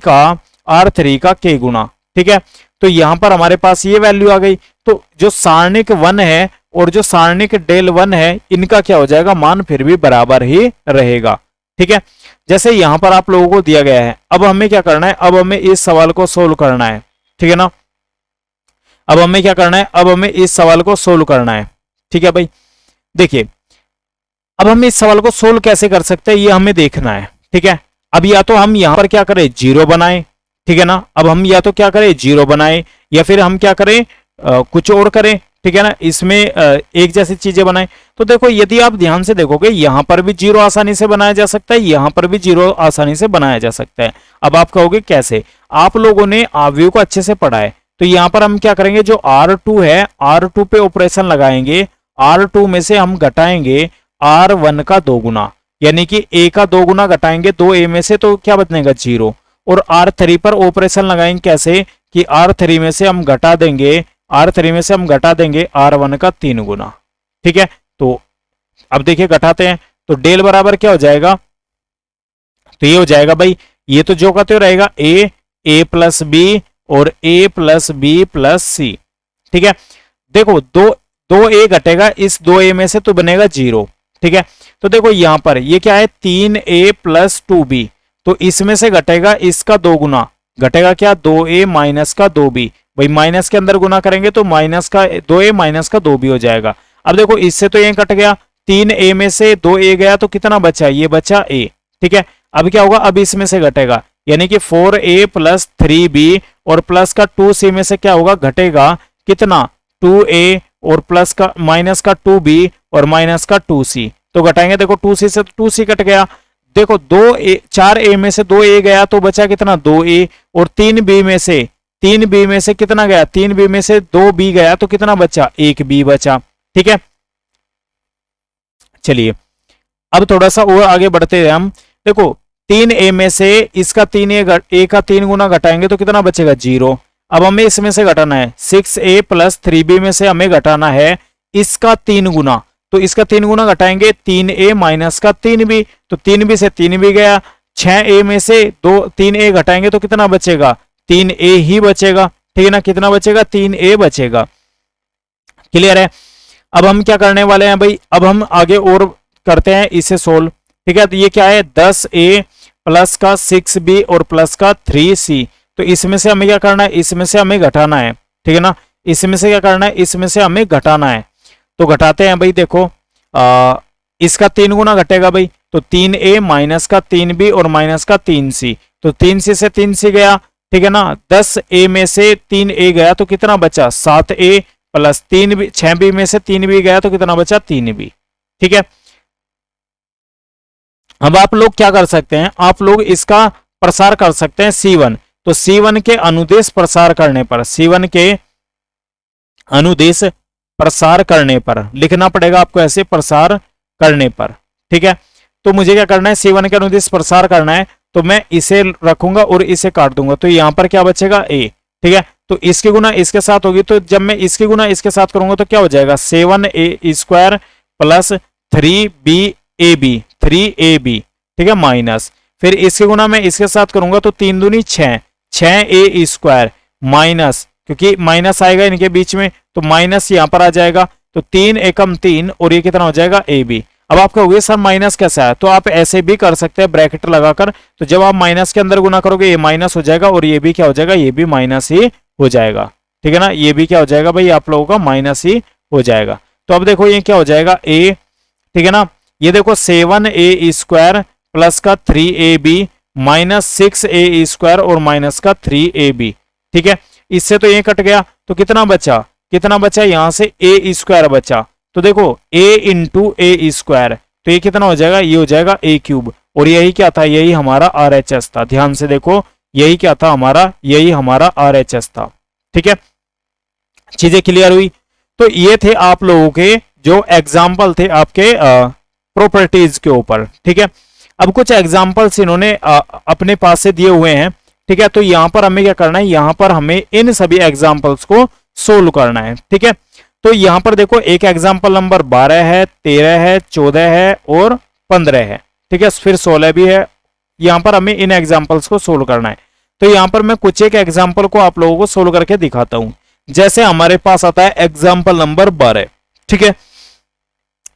का K गुणा। ठीक है, तो यहां पर हमारे पास ये वैल्यू आ गई। तो जो सारणिक 1 है और जो सारणिक डेल 1 है, इनका क्या हो जाएगा, मान फिर भी बराबर ही रहेगा। ठीक है, जैसे यहां पर आप लोगों को दिया गया है। अब हमें क्या करना है, अब हमें इस सवाल को सोल्व करना है। ठीक है ना, अब हमें क्या करना है, अब हमें इस सवाल को सोल्व करना है। ठीक है भाई, देखिए अब हम इस सवाल को सोल्व कैसे कर सकते हैं, ये हमें देखना है। ठीक है, अब या तो हम यहां पर क्या करें, 0 बनाएं। ठीक है ना, अब हम या तो क्या करें, 0 बनाएं, या फिर हम क्या करें, कुछ और करें। ठीक है ना, इसमें एक जैसी चीजें बनाएं। तो देखो यदि आप ध्यान से देखोगे, यहां पर भी 0 आसानी से बनाया जा सकता है, यहां पर भी 0 आसानी से बनाया जा सकता है। अब आप कहोगे कैसे, आप लोगों ने अवयव को अच्छे से पढ़ा है, तो यहां पर हम क्या करेंगे, जो R2 है R2 पे ऑपरेशन लगाएंगे, R2 में से हम घटाएंगे R1 का 2 गुना, यानी कि A का 2 गुना घटाएंगे 2A में से, तो क्या बचेगा 0। और R3 पर ऑपरेशन लगाएंगे कैसे, कि R3 में से हम घटा देंगे R1 का 3 गुना। ठीक है, तो अब देखिए घटाते हैं, तो डेल बराबर क्या हो जाएगा, तो ये हो जाएगा भाई, ये तो जो कहते हो रहेगा A प्लस B और A plus B plus C। ठीक है, देखो 2A घटेगा इस 2A में से, तो बनेगा 0। ठीक है, तो देखो यहां पर ये क्या है, 3A प्लस 2B, तो इसमें से घटेगा इसका 2 गुना, घटेगा क्या 2A माइनस का 2B, वही माइनस के अंदर गुना करेंगे तो माइनस का 2a माइनस का 2b हो जाएगा। अब देखो इससे तो ये कट गया, 3a में से 2a गया तो कितना बचा, ये बचा a। ठीक है, अब क्या होगा, अब इसमें से घटेगा, यानी कि 4a प्लस 3b और प्लस का 2c में से क्या होगा, घटेगा कितना, 2a और प्लस का माइनस का 2b और माइनस का 2c, तो घटाएंगे, देखो 2c से 2c कट गया, देखो 4a में से 2a गया तो बचा कितना, 2a, और 3b में से कितना गया, 3b में से 2b गया तो कितना बचा, 1b बचा। ठीक है, चलिए अब थोड़ा सा और आगे बढ़ते हैं हम। देखो 3a में से इसका 3a का 3 गुना घटाएंगे तो कितना बचेगा, 0। अब हमें इसमें से घटाना है 6a प्लस 3b में से हमें घटाना है इसका 3 गुना, तो इसका 3 गुना घटाएंगे 3a माइनस का 3b, तो 3b से 3b गया, 6a में से 3a घटाएंगे तो कितना बचेगा, 3a ही बचेगा। ठीक है ना, कितना बचेगा, 3a बचेगा। क्लियर है। अब हम क्या करने वाले हैं भाई, अब हम आगे और करते हैं इसे सोल्व। ठीक है, तो ये क्या है, 10a प्लस का 6b और प्लस का 3c, तो इसमें से हमें क्या करना है, इसमें से हमें घटाना है। ठीक है ना, इसमें से क्या करना है, इसमें से हमें घटाना है, तो घटाते हैं भाई। देखो इसका 3 गुना घटेगा भाई, तो 3a माइनस का 3b और माइनस का 3c, तो 3c से 3c गया। ठीक है ना, 10a में से 3a गया तो कितना बचा, 7a प्लस 3b, 6b में से 3b गया तो कितना बचा, 3b। ठीक है, अब आप लोग क्या कर सकते हैं, आप लोग इसका प्रसार कर सकते हैं C1, तो C1 के अनुदेश प्रसार करने पर, C1 के अनुदेश प्रसार करने पर लिखना पड़ेगा आपको ऐसे, प्रसार करने पर। ठीक है, तो मुझे क्या करना है, C1 के अनुदेश प्रसार करना है, तो मैं इसे रखूंगा और इसे काट दूंगा, तो यहां पर क्या बचेगा, a। ठीक है, तो इसकी गुना इसके साथ होगी, तो जब मैं इसकी गुना इसके साथ करूंगा तो क्या हो जाएगा, 7a स्क्वायर प्लस 3ab। ठीक है, माइनस, फिर इसकी गुना मैं इसके साथ करूंगा तो 3 दूनी 6a स्क्वायर माइनस, क्योंकि माइनस आएगा इनके बीच में तो माइनस यहां पर आ जाएगा, तो 3 एकम 3 और ये कितना हो जाएगा, ab। अब आप कहोगे सर माइनस कैसा है, तो आप ऐसे भी कर सकते हैं ब्रैकेट लगाकर, तो जब आप माइनस के अंदर गुना करोगे ये माइनस हो जाएगा और ये भी क्या हो जाएगा, ये भी माइनस ही हो जाएगा। ठीक है ना, ये भी क्या हो जाएगा भाई, आप लोगों का माइनस ही हो जाएगा। तो अब देखो ये क्या हो जाएगा, a। ठीक है ना, ये देखो 7a स्क्वायर प्लस का 3ab माइनस 6a स्क्वायर और माइनस का 3ab। ठीक है, इससे तो ये कट गया, तो कितना बचा, यहां से a स्क्वायर बचा, तो देखो a इंटू ए स्क्वायर, तो ये कितना हो जाएगा, ये हो जाएगा a क्यूब, और यही क्या था, यही हमारा RHS था। ध्यान से देखो, यही क्या था हमारा, यही हमारा RHS था। ठीक है, चीजें क्लियर हुई। तो ये थे आप लोगों के जो एग्जाम्पल थे आपके प्रॉपर्टीज के ऊपर। ठीक है, अब कुछ एग्जाम्पल्स इन्होंने अपने पास से दिए हुए हैं। ठीक है, तो यहां पर हमें क्या करना है, यहां पर हमें इन सभी एग्जाम्पल्स को सोल्व करना है। ठीक है, तो यहां पर देखो एक एग्जाम्पल नंबर 12 है, 13 है, 14 है और 15 है। ठीक है, फिर 16 भी है। यहां पर हमें इन एग्जाम्पल्स को सोल्व करना है, तो यहां पर मैं कुछ एक एग्जाम्पल को आप लोगों को सोल्व करके दिखाता हूं। जैसे हमारे पास आता है एग्जाम्पल नंबर 12। ठीक है,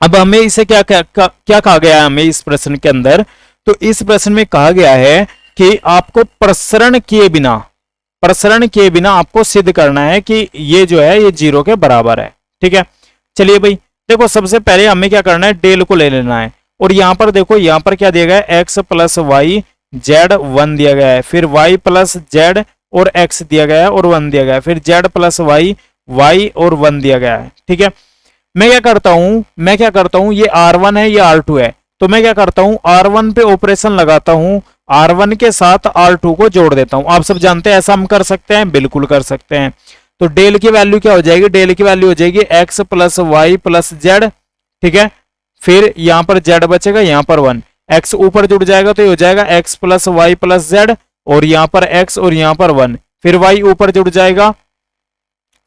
अब हमें इसे क्या कहा गया है, हमें इस प्रश्न के अंदर, तो इस प्रश्न में कहा गया है कि आपको प्रसरण किए बिना आपको सिद्ध करना है कि ये जो है ये 0 के बराबर है। ठीक है, चलिए भाई देखो, सबसे पहले हमें क्या करना है, डेल को ले लेना है, और यहां पर देखो, यहां पर क्या दिया गया है, x प्लस वाई जेड 1 दिया गया है, फिर y प्लस जेड और x दिया गया है और 1 दिया गया है, फिर z प्लस वाई y और 1 दिया गया है। ठीक है, मैं क्या करता हूं, ये R1 है, ये R2 है, तो मैं क्या करता हूं, R1 पे ऑपरेशन लगाता हूं, R1 के साथ R2 को जोड़ देता हूं। आप सब जानते हैं ऐसा हम कर सकते हैं, बिल्कुल कर सकते हैं। तो डेल की वैल्यू क्या हो जाएगी, डेल की वैल्यू हो जाएगी x plus y plus z. ठीक है, फिर यहां पर z बचेगा, यहां पर 1, x ऊपर जुड़ जाएगा तो ये हो जाएगा x plus y plus z, और यहां पर x और यहां पर 1, फिर y ऊपर जुड़ जाएगा।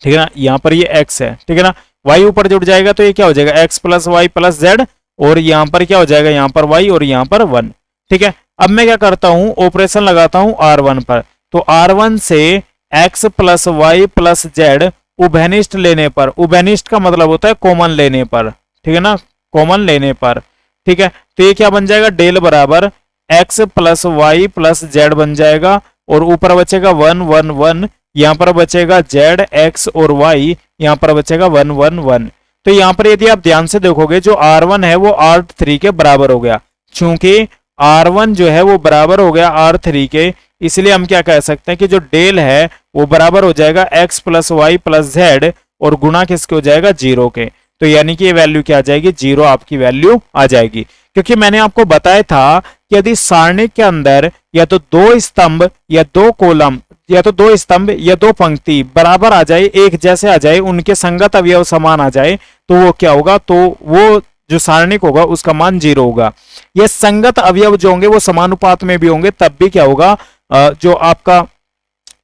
ठीक है ना, यहां पर ये x है। ठीक है ना, y ऊपर जुड़ जाएगा तो ये क्या हो जाएगा, x plus y plus z, और यहां पर क्या हो जाएगा, यहां पर y और यहां पर 1। ठीक है, अब मैं क्या करता हूं, ऑपरेशन लगाता हूं R1 पर, तो R1 से x plus y plus z उभयनिष्ठ लेने पर, उभयनिष्ठ का मतलब होता है कॉमन लेने पर। ठीक है ना, कॉमन लेने पर। ठीक है, तो ये क्या बन जाएगा, डेल बराबर x plus y plus z बन जाएगा, और ऊपर बचेगा 1 1 1, यहाँ पर बचेगा z x और y, यहाँ पर बचेगा 1 1 1। तो यहाँ पर यदि आप ध्यान से देखोगे जो R1 है वो R3 के बराबर हो गया। चूंकि R1 जो है वो बराबर हो गया R3 के, इसलिए हम क्या कह सकते हैं कि जो डेल है वो बराबर हो जाएगा x plus y plus z और गुणा किसके हो जाएगा 0 के। तो यानी कि ये वैल्यू क्या आ जाएगी, 0 आपकी वैल्यू आ जाएगी। क्योंकि मैंने आपको बताया था कि यदि सारणी के अंदर या तो दो स्तंभ या दो कॉलम या तो दो स्तंभ या दो पंक्ति बराबर आ जाए, एक जैसे आ जाए, उनके संगत अवयव समान आ जाए, तो वो क्या होगा, तो वो जो सारणिक होगा उसका मान 0 होगा। ये संगत अवयव जो होंगे वो समानुपात में भी होंगे, तब भी क्या होगा, जो आपका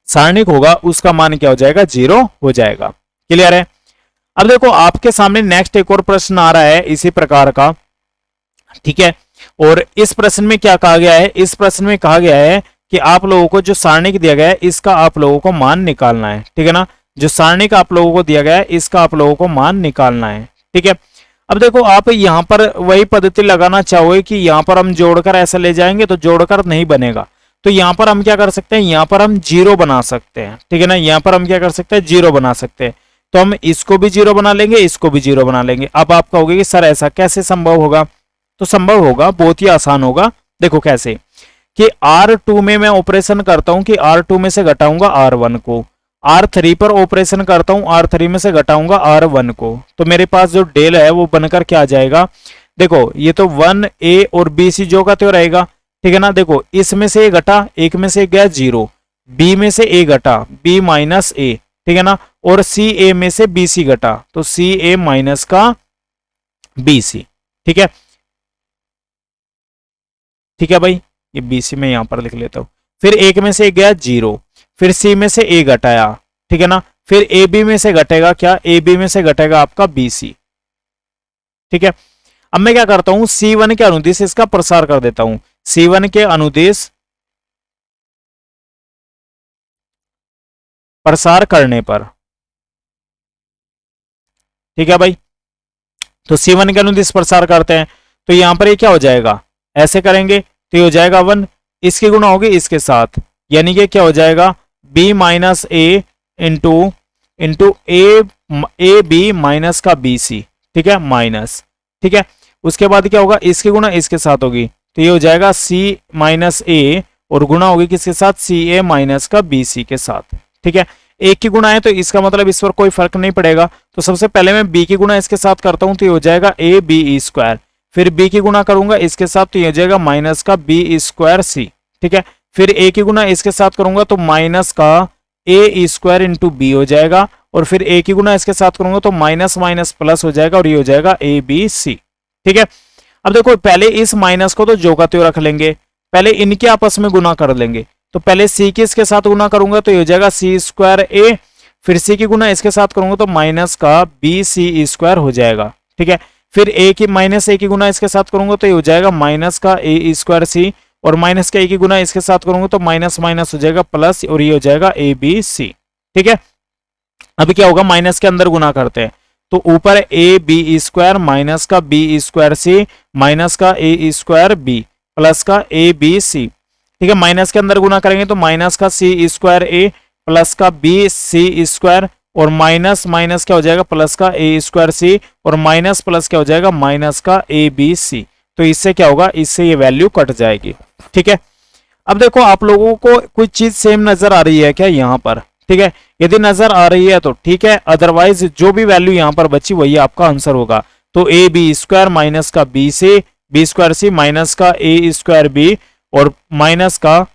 सारणिक होगा उसका मान क्या हो जाएगा, 0 हो जाएगा। क्लियर है। अब देखो आपके सामने नेक्स्ट एक और प्रश्न आ रहा है इसी प्रकार का, ठीक है। और इस प्रश्न में क्या कहा गया है, इस प्रश्न में कहा गया है कि आप लोगों को जो सारणिक दिया गया है इसका आप लोगों को मान निकालना है, ठीक है ना। जो सारणिक आप लोगों को दिया गया है इसका आप लोगों को मान निकालना है, ठीक है। अब देखो आप यहां पर वही पद्धति लगाना चाहोगे कि यहां पर हम जोड़कर ऐसा ले जाएंगे तो जोड़कर नहीं बनेगा, तो यहां पर हम क्या कर सकते हैं, यहां पर हम 0 बना सकते हैं, ठीक है ना। यहां पर हम क्या कर सकते हैं, 0 बना सकते हैं। तो हम इसको भी 0 बना लेंगे, इसको भी 0 बना लेंगे। अब आप कहोगे कि सर ऐसा कैसे संभव होगा, तो संभव होगा, बहुत ही आसान होगा। देखो कैसे कि R2 में मैं ऑपरेशन करता हूं कि R2 में से घटाऊंगा R1 को, R3 पर ऑपरेशन करता हूं R3 में से घटाऊंगा R1 को, तो मेरे पास जो डेल है वो बनकर क्या आ जाएगा, देखो ये तो 1a और b सी जो का त्यो रहेगा, ठीक है ना। देखो इसमें से a घटा, एक में से गया 0, b में से a घटा b माइनस a, ठीक है ना, और सी ए में से बी सी घटा तो सी ए माइनस का बी सी, ठीक है। ठीक है भाई, ये बी सी में यहां पर लिख लेता हूं। फिर एक में से गया 0, फिर सी में से ए घटाया, ठीक है ना, फिर ए बी में से घटेगा क्या, ए बी में से घटेगा आपका बी सी, ठीक है। अब मैं क्या करता हूं, C1 के अनुदेश इसका प्रसार कर देता हूं, C1 के अनुदेश प्रसार करने पर, ठीक है भाई। तो C1 के अनुदिश प्रसार करते हैं तो यहां पर ये क्या हो जाएगा, ऐसे करेंगे तो ये हो जाएगा 1, इसकी गुणा होगी इसके साथ, यानी कि क्या हो जाएगा b minus a into into a b minus का बी सी, ठीक है, माइनस, ठीक है। उसके बाद क्या होगा, इसकी गुणा इसके साथ होगी तो ये हो जाएगा c माइनस ए और गुणा होगी किसके साथ, सी ए माइनस का बी सी के साथ, ठीक है। एक की गुणा है तो इसका मतलब इस पर कोई फर्क नहीं पड़ेगा, तो सबसे पहले मैं b की गुणा इसके साथ करता हूं तो ये हो जाएगा ए बी ई स्क्वायर, फिर b की गुणा करूंगा इसके साथ तो ये हो जाएगा माइनस का बी स्क्वायर सी, ठीक है। फिर a की गुणा इसके साथ करूंगा तो माइनस का ए स्क्वायर इंटू बी हो जाएगा, और फिर a की गुणा इसके साथ करूंगा तो माइनस माइनस प्लस हो जाएगा और ये हो जाएगा ए बी सी, ठीक है। अब देखो पहले इस माइनस को तो जो का त्यों रख लेंगे, पहले इनके आपस में गुणा कर लेंगे, तो पहले c की इसके साथ गुना करूंगा तो ये हो जाएगा सी स्क्वायर ए, फिर c की गुना इसके साथ करूंगा तो माइनस का बी सी स्क्वायर हो जाएगा, ठीक है। फिर a की माइनस ए की गुना इसके साथ करूंगा तो ये हो जाएगा माइनस का ए स्क्वायर सी, और माइनस का ए की गुना इसके साथ करूंगा तो माइनस माइनस हो जाएगा प्लस, और ये हो जाएगा ए बी सी, ठीक है। अब क्या होगा, माइनस के अंदर गुना करते हैं तो ऊपर ए बी स्क्वायर माइनस का बी स्क्वायर सी माइनस का ए स्क्वायर बी प्लस का ए बी सी, ठीक है। माइनस के अंदर गुना करेंगे तो माइनस का सी स्क्वायर ए प्लस का बी सी स्क्वायर, और माइनस माइनस क्या हो जाएगा प्लस का ए स्क्वायर सी, और माइनस प्लस क्या हो जाएगा माइनस का ए बी सी। तो इससे क्या होगा, इससे ये वैल्यू कट जाएगी, ठीक है। अब देखो आप लोगों को कुछ चीज सेम नजर आ रही है क्या यहाँ पर, ठीक है। यदि नजर आ रही है तो ठीक है, अदरवाइज जो भी वैल्यू यहाँ पर बची वही आपका आंसर होगा। तो ए बी स्क्वायर माइनस का बी सी बी स्क्वायर सी माइनस का ए स्क्वायर बी और माइनस का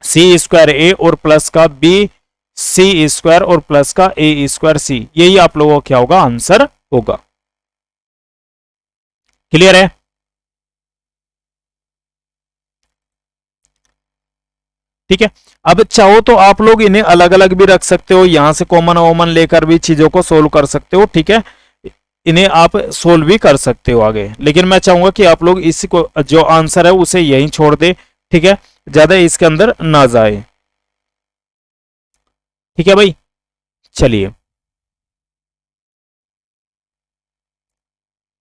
सी स्क्वायर ए और प्लस का बी सी स्क्वायर और प्लस का ए स्क्वायर सी, यही आप लोगों का क्या होगा, आंसर होगा। क्लियर है। ठीक है, अब चाहो तो आप लोग इन्हें अलग अलग भी रख सकते हो, यहां से कॉमन वॉमन लेकर भी चीजों को सोल्व कर सकते हो, ठीक है। इन्हें आप सोल्व भी कर सकते हो आगे, लेकिन मैं चाहूंगा कि आप लोग इसी को जो आंसर है उसे यहीं छोड़ दे, ठीक है, ज्यादा इसके अंदर ना जाए, ठीक है भाई। चलिए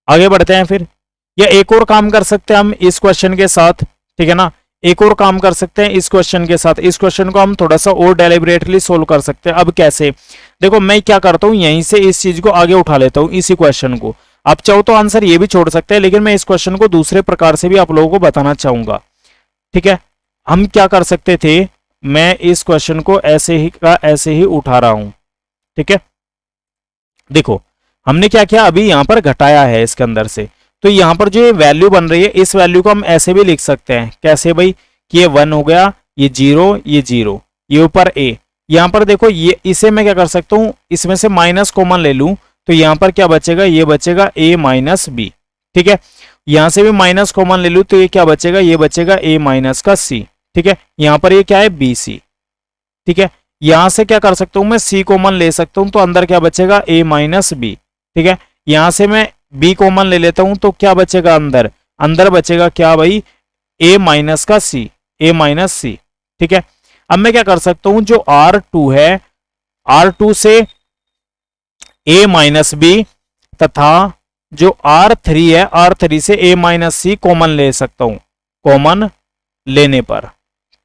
आगे बढ़ते हैं फिर, या एक और काम कर सकते हैं हम इस क्वेश्चन के साथ, ठीक है ना। एक और काम कर सकते हैं इस क्वेश्चन के साथ। इस क्वेश्चन को हम थोड़ा सा और डेलिबरेटली सोल्व कर सकते हैं। अब कैसे, देखो मैं क्या करता हूं, यहीं से इस चीज को आगे उठा लेता हूं, इसी क्वेश्चन को। आप चाहो तो आंसर ये भी छोड़ सकते हैं, लेकिन मैं इस क्वेश्चन को दूसरे प्रकार से भी आप लोगों को बताना चाहूंगा। ठीक है, हम क्या कर सकते थे, मैं इस क्वेश्चन को ऐसे ही का ऐसे ही उठा रहा हूं। ठीक है, देखो हमने क्या किया, अभी यहां पर घटाया है इसके अंदर से, तो यहां पर जो ये वैल्यू बन रही है, इस वैल्यू को हम ऐसे भी लिख सकते हैं। कैसे भाई, कि ये 1 हो गया, ये 0, ये 0, ये ऊपर a। यहां पर देखो ये, इसे मैं क्या कर सकता हूं, इसमें से माइनस कॉमन ले लूं, तो यहां पर क्या बचेगा, ये बचेगा a माइनस बी। ठीक है, यहां से भी माइनस कॉमन ले लूं, तो ये क्या बचेगा, ये बचेगा a माइनस का c। ठीक है, यहां पर ये क्या है, बी सी। ठीक है, यहां से क्या कर सकता हूं, मैं c कॉमन ले सकता हूं, तो अंदर क्या बचेगा, a माइनस बी। ठीक है, यहां से मैं b कॉमन ले लेता हूं, तो क्या बचेगा अंदर, अंदर बचेगा क्या भाई, a माइनस का c, a माइनस सी। ठीक है, अब मैं क्या कर सकता हूं, जो R2 है, R2 से a माइनस बी, तथा जो R3 है, R3 से a माइनस सी कॉमन ले सकता हूं, कॉमन लेने पर।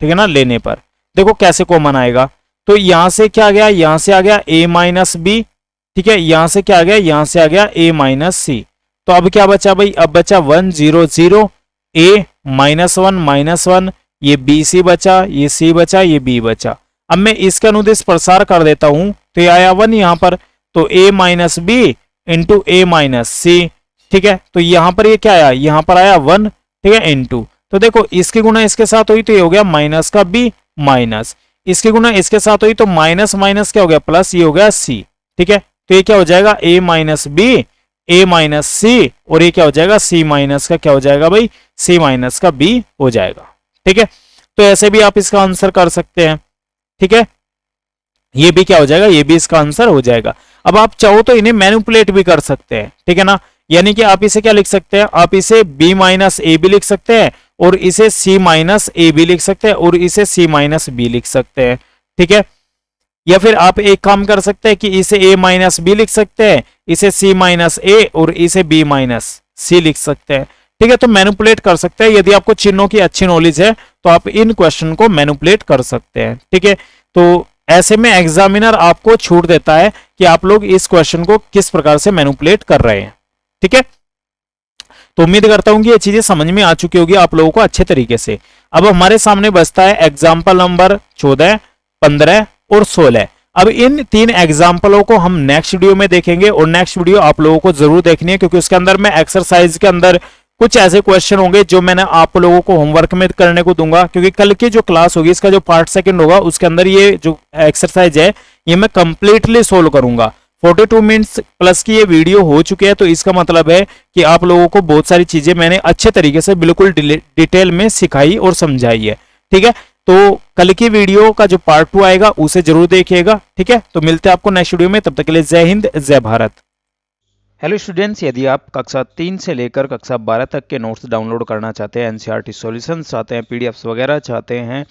ठीक है ना, लेने पर देखो कैसे कॉमन आएगा, तो यहां से क्या आ गया, यहां से आ गया a माइनस बी। ठीक है, यहां से क्या आ गया, यहां से आ गया a माइनस सी। तो अब क्या बचा भाई, अब बचा 1 0 0, a माइनस 1 माइनस 1, ये बी सी बचा, ये सी बचा, ये बी बचा। अब मैं इसका अनुदिश प्रसार कर देता हूं, तो ये आया 1 यहां पर, तो a minus B into A minus C. ठीक है, तो यहां पर ये क्या आया, यहां पर आया 1। ठीक है, इंटू, तो देखो इसकी गुणा इसके साथ हुई, तो ये हो गया माइनस का बी माइनस, इसकी गुणा इसके साथ हुई, तो माइनस माइनस क्या हो गया, प्लस, ये हो गया सी। ठीक है, तो ये क्या हो जाएगा, a minus B, a minus C, और ये क्या हो जाएगा, c माइनस का क्या हो जाएगा भाई, c माइनस का b हो जाएगा। ठीक है, तो ऐसे भी आप इसका आंसर कर सकते हैं। ठीक है, ये भी क्या हो जाएगा, ये भी इसका आंसर हो जाएगा। अब आप चाहो तो इन्हें मैनिपुलेट भी कर सकते हैं। ठीक है ना, यानी कि आप इसे क्या लिख सकते हैं, आप इसे b माइनस ए भी लिख सकते हैं, और इसे c माइनस ए भी लिख सकते हैं, और इसे c माइनस बी लिख सकते हैं। ठीक है, या फिर आप एक काम कर सकते हैं कि इसे a माइनस बी लिख सकते हैं, इसे c माइनस ए, और इसे b माइनस सी लिख सकते हैं। ठीक है, तो मैनिपुलेट कर सकते हैं। यदि आपको चिन्हों की अच्छी नॉलेज है तो आप इन क्वेश्चन को मैनिपुलेट कर सकते हैं। ठीक है, तो ऐसे में एग्जामिनर आपको छूट देता है कि आप लोग इस क्वेश्चन को किस प्रकार से मैनिपुलेट कर रहे हैं। ठीक है, तो उम्मीद करता हूं कि ये चीजें समझ में आ चुकी होगी आप लोगों को अच्छे तरीके से। अब हमारे सामने बचता है एग्जाम्पल नंबर 14, 15 और 16। अब इन 3 एग्जाम्पलों को हम नेक्स्ट वीडियो में देखेंगे, और नेक्स्ट वीडियो आप लोगों को जरूर देखनी है, क्योंकि उसके अंदर मैं एक्सरसाइज के अंदर कुछ ऐसे क्वेश्चन होंगे जो मैंने आप लोगों को होमवर्क में करने को दूंगा, क्योंकि कल की जो क्लास होगी, इसका जो पार्ट सेकंड होगा, उसके अंदर ये जो एक्सरसाइज है ये मैं कंप्लीटली सोल्व करूंगा। 42 मिनट्स प्लस की ये वीडियो हो चुकी है, तो इसका मतलब है कि आप लोगों को बहुत सारी चीजें मैंने अच्छे तरीके से बिल्कुल डिटेल में सिखाई और समझाई है। ठीक है, तो कल की वीडियो का जो पार्ट 2 आएगा उसे जरूर देखिएगा। ठीक है, तो मिलते हैं आपको नेक्स्ट वीडियो में, तब तक के लिए जय हिंद, जय भारत। हेलो स्टूडेंट्स, यदि आप कक्षा 3 से लेकर कक्षा 12 तक के नोट्स डाउनलोड करना चाहते हैं, एनसीईआरटी सॉल्यूशंस चाहते हैं, पीडीएफ्स वगैरह चाहते हैं,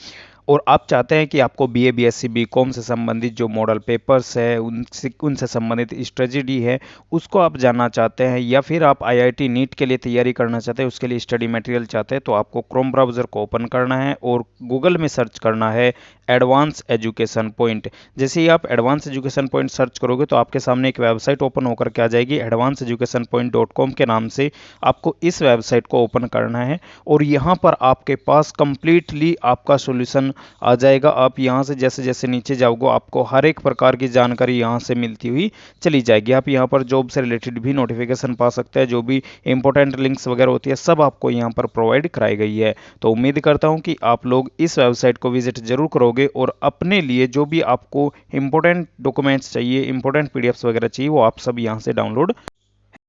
और आप चाहते हैं कि आपको बीए, बीएससी, बीकॉम से संबंधित जो मॉडल पेपर्स है उनसे संबंधित स्ट्रेटजी है उसको आप जानना चाहते हैं, या फिर आप आईआईटी नीट के लिए तैयारी करना चाहते हैं, उसके लिए स्टडी मटेरियल चाहते हैं, तो आपको क्रोम ब्राउज़र को ओपन करना है और गूगल में सर्च करना है एडवांस एजुकेशन पॉइंट। जैसे ही आप एडवांस एजुकेशन पॉइंट सर्च करोगे तो आपके सामने एक वेबसाइट ओपन होकर के आ जाएगी, advanceducationpoint.com के नाम से। आपको इस वेबसाइट को ओपन करना है, और यहाँ पर आपके पास कंप्लीटली आपका सॉल्यूशन आ जाएगा। आप यहाँ से जैसे जैसे नीचे जाओगे आपको हर एक प्रकार की जानकारी यहाँ से मिलती हुई चली जाएगी। आप यहाँ पर जॉब से रिलेटेड भी नोटिफिकेशन पा सकते हैं, जो भी इंपॉर्टेंट लिंक्स वगैरह होती है सब आपको यहाँ पर प्रोवाइड कराई गई है। तो उम्मीद करता हूँ कि आप लोग इस वेबसाइट को विजिट जरूर करोगे, और अपने लिए जो भी आपको इंपॉर्टेंट डॉक्यूमेंट्स चाहिए, इंपॉर्टेंट पीडीएफ्स वगैरह चाहिए, वो आप सब यहाँ से डाउनलोड